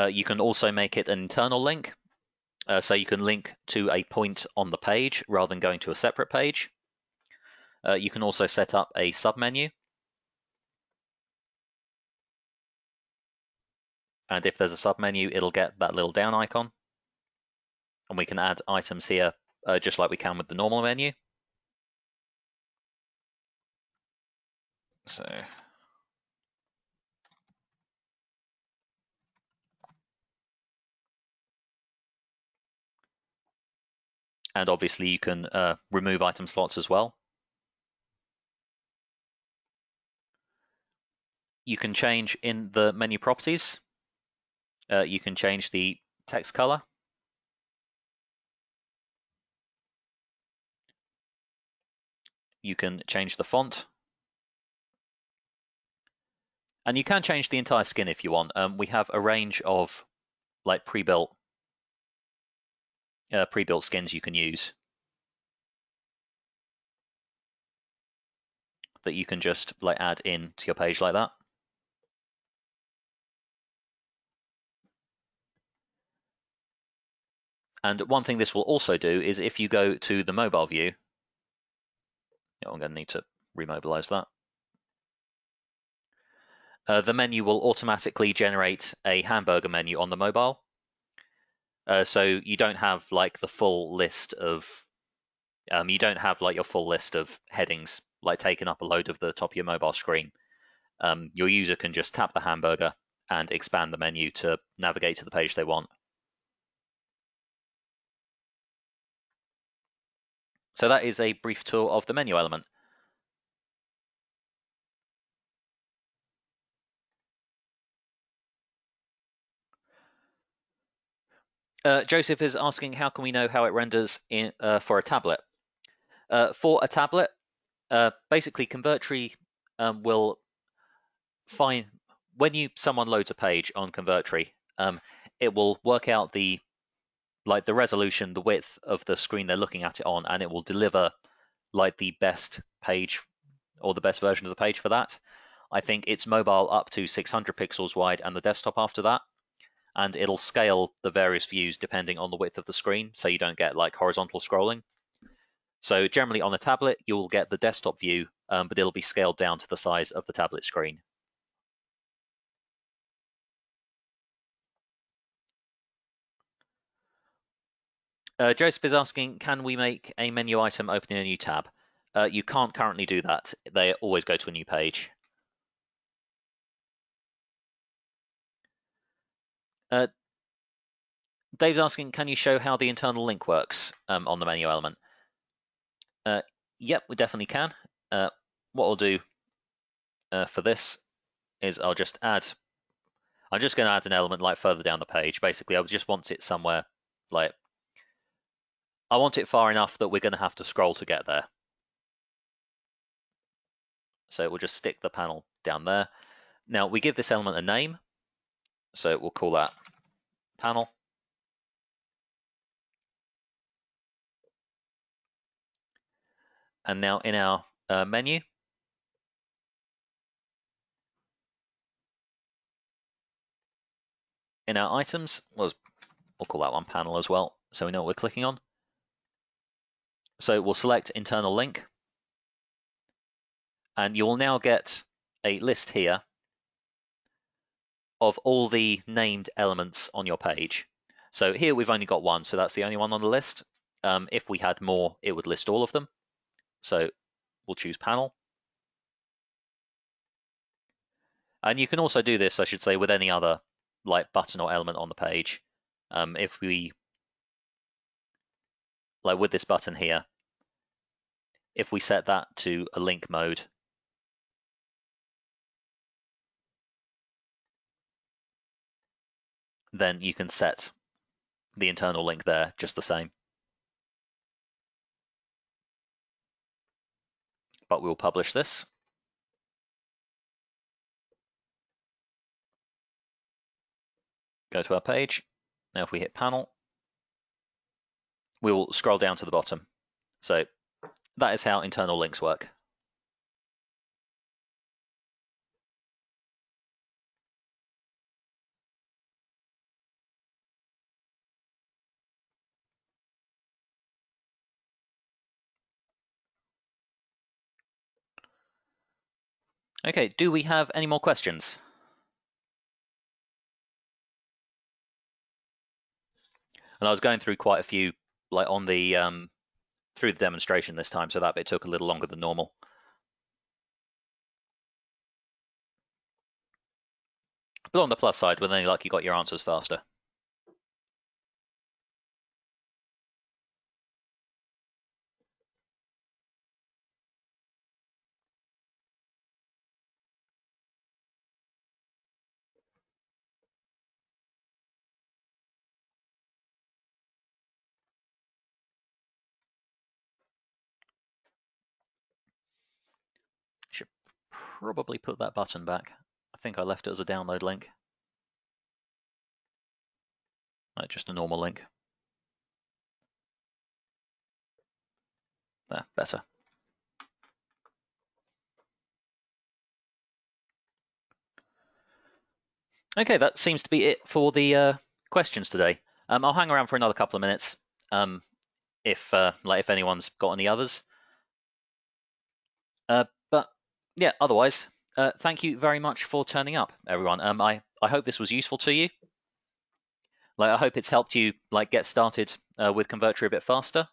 You can also make it an internal link. So you can link to a point on the page rather than going to a separate page. You can also set up a submenu. And if there's a submenu, it'll get that little down icon. And we can add items here just like we can with the normal menu. So and obviously you can remove item slots as well. You can change in the menu properties. You can change the text color. You can change the font. And you can change the entire skin if you want. We have a range of like pre-built skins you can use that you can just like add in to your page like that. And one thing this will also do is if you go to the mobile view, I'm going to need to remobilize that. The menu will automatically generate a hamburger menu on the mobile. So you don't have like the full list of, you don't have like your full list of headings like taken up a load of the top of your mobile screen, your user can just tap the hamburger and expand the menu to navigate to the page they want. So that is a brief tour of the menu element. Joseph is asking, how can we know how it renders for a tablet? For a tablet, basically Convertri will find when someone loads a page on Convertri, it will work out the resolution, the width of the screen they're looking at it on, and it will deliver like the best page or the best version of the page for that. I think it's mobile up to 600 pixels wide and the desktop after that. And it'll scale the various views depending on the width of the screen, so you don't get like horizontal scrolling. So generally on a tablet, you'll get the desktop view, but it'll be scaled down to the size of the tablet screen. Joseph is asking, can we make a menu item opening a new tab? You can't currently do that. They always go to a new page. Dave's asking, can you show how the internal link works on the menu element? Yep, we definitely can. What I'll do for this is I'm just going to add an element like further down the page. Basically, I just want it somewhere like, I want it far enough that we're going to have to scroll to get there. So we'll just stick the panel down there. Now we give this element a name. So we'll call that panel. And now in our menu, in our items, we'll call that one panel as well, so we know what we're clicking on. So we'll select internal link, and you will now get a list here of all the named elements on your page. So here we've only got one, so that's the only one on the list. If we had more, it would list all of them. So we'll choose panel. And you can also do this, I should say, with any other like button or element on the page. If we, like with this button here, if we set that to a link mode, then you can set the internal link there just the same. But we'll publish this. Go to our page. Now if we hit panel, we will scroll down to the bottom. So that is how internal links work. Okay, do we have any more questions? And I was going through quite a few, like on the through the demonstration this time, so that bit took a little longer than normal. But on the plus side, with any luck, you got your answers faster. Should probably put that button back. I think I left it as a download link. No, just a normal link. There, better. Okay, that seems to be it for the questions today. I'll hang around for another couple of minutes if anyone's got any others. But yeah, otherwise, thank you very much for turning up, everyone. I hope this was useful to you. I hope it's helped you get started with Convertri a bit faster.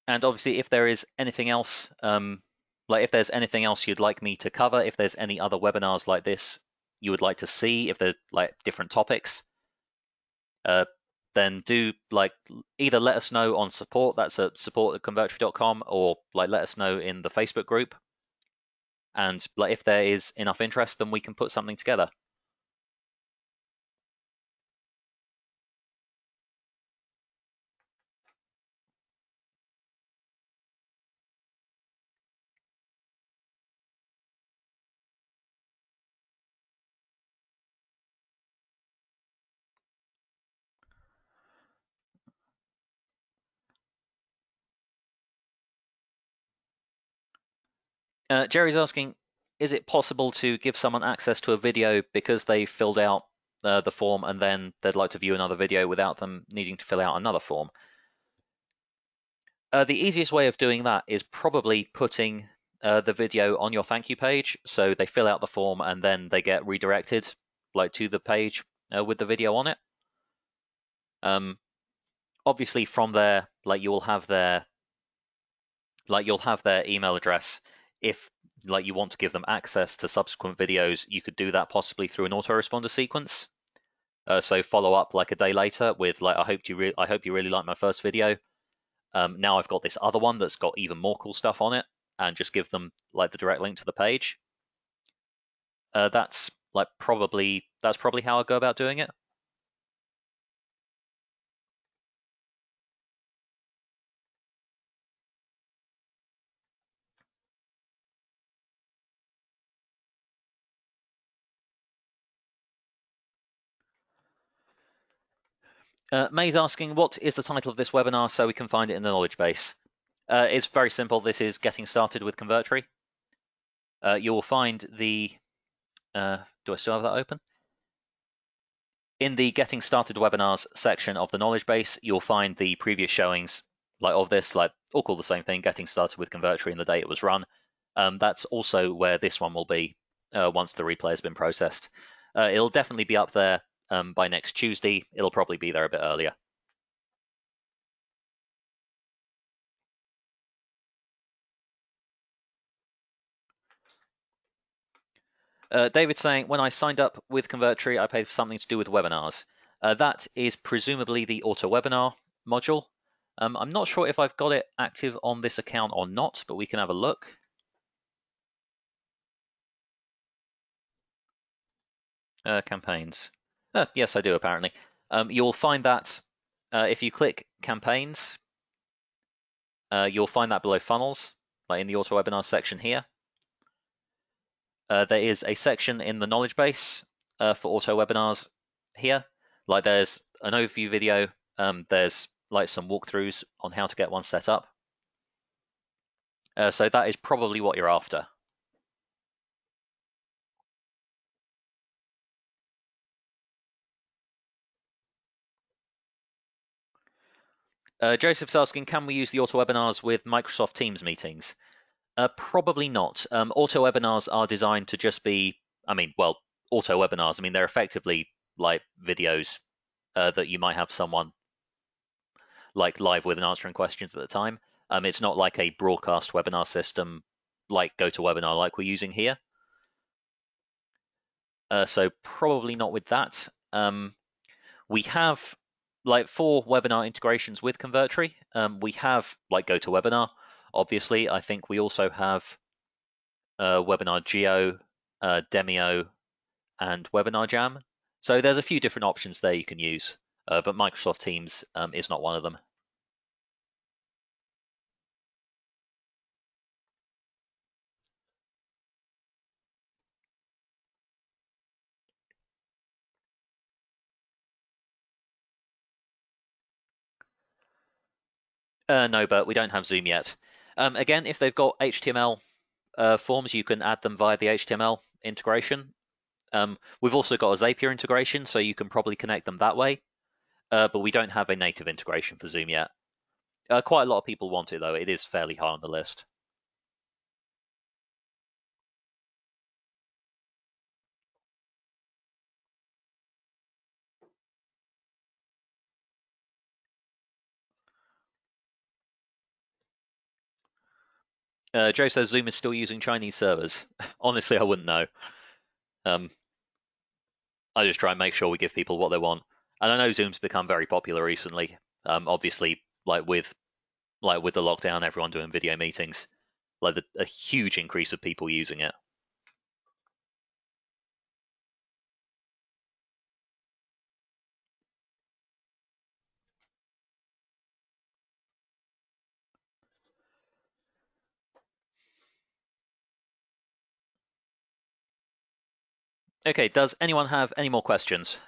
And obviously, if there is anything else, like if there's anything else you'd like me to cover, if there's any other webinars like this you would like to see, if there's like different topics, then do like either let us know on support, that's at support@convertri.com, or like let us know in the Facebook group. And like if there is enough interest, then we can put something together. Jerry's asking, is it possible to give someone access to a video because they filled out the form and then they'd like to view another video without them needing to fill out another form? The easiest way of doing that is probably putting the video on your thank you page, so they fill out the form and then they get redirected like to the page with the video on it. Obviously, from there, like you'll have their email address. If like you want to give them access to subsequent videos, you could do that possibly through an autoresponder sequence. So follow up like a day later with like, I hope you really liked my first video. Now I've got this other one that's got even more cool stuff on it, and just give them like the direct link to the page. That's probably how I go about doing it. May's asking, what is the title of this webinar so we can find it in the knowledge base? It's very simple. This is Getting Started with Convertri. You will find the, do I still have that open? In the Getting Started Webinars section of the knowledge base, you'll find the previous showings of this, all called the same thing, Getting Started with Convertri and the day it was run. That's also where this one will be once the replay has been processed. It'll definitely be up there by next Tuesday. It'll probably be there a bit earlier. David's saying, when I signed up with Convertri, I paid for something to do with webinars. That is presumably the auto webinar module. I'm not sure if I've got it active on this account or not, but we can have a look. Campaigns. Yes, I do, apparently. You'll find that if you click campaigns, you'll find that below funnels, like in the auto webinar section here. There is a section in the knowledge base for auto webinars here. Like there's an overview video, there's like some walkthroughs on how to get one set up. So that is probably what you're after. Joseph's asking, can we use the auto webinars with Microsoft Teams meetings? Probably not. Auto webinars are designed to just be, auto webinars, they're effectively like videos that you might have someone like live with and answering questions at the time. It's not like a broadcast webinar system like GoToWebinar like we're using here. So probably not with that. We have for webinar integrations with Convertri, we have like GoToWebinar. Obviously, I think we also have Webinar Geo, Demio, and Webinar Jam. So there's a few different options there you can use, but Microsoft Teams is not one of them. No, but we don't have Zoom yet. Again, if they've got HTML forms, you can add them via the HTML integration. We've also got a Zapier integration, so you can probably connect them that way. But we don't have a native integration for Zoom yet. Quite a lot of people want it, though. It is fairly high on the list. Joe says Zoom is still using Chinese servers. Honestly, I wouldn't know. Um, I just try and make sure we give people what they want. And I know Zoom's become very popular recently. Obviously, like with the lockdown, everyone doing video meetings, a huge increase of people using it. Okay, does anyone have any more questions?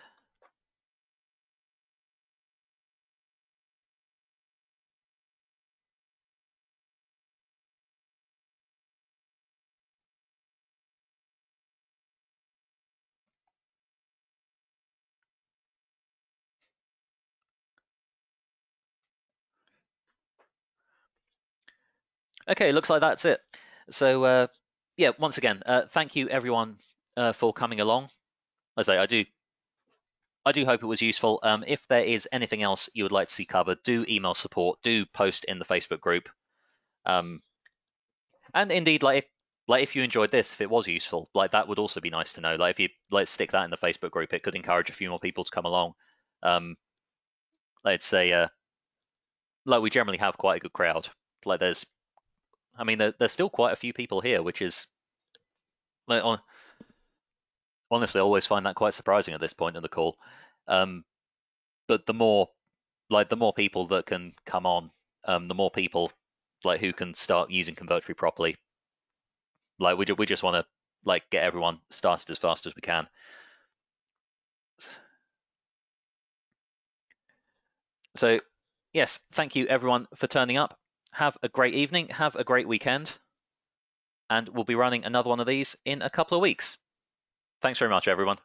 Okay, looks like that's it. So yeah, once again, thank you everyone for coming along. As I say, I do hope it was useful. If there is anything else you would like to see covered, do email support, do post in the Facebook group. Um, and indeed, if you enjoyed this, if it was useful, that would also be nice to know. Like if you stick that in the Facebook group, it could encourage a few more people to come along. Um, let's say we generally have quite a good crowd. I mean, there's still quite a few people here, which is like, honestly, I always find that quite surprising at this point in the call. Um, but the more people that can come on, the more people who can start using Convertri properly. We just want to get everyone started as fast as we can. So yes, thank you everyone for turning up. Have a great evening. Have a great weekend. And we'll be running another one of these in a couple of weeks. Thanks very much, everyone.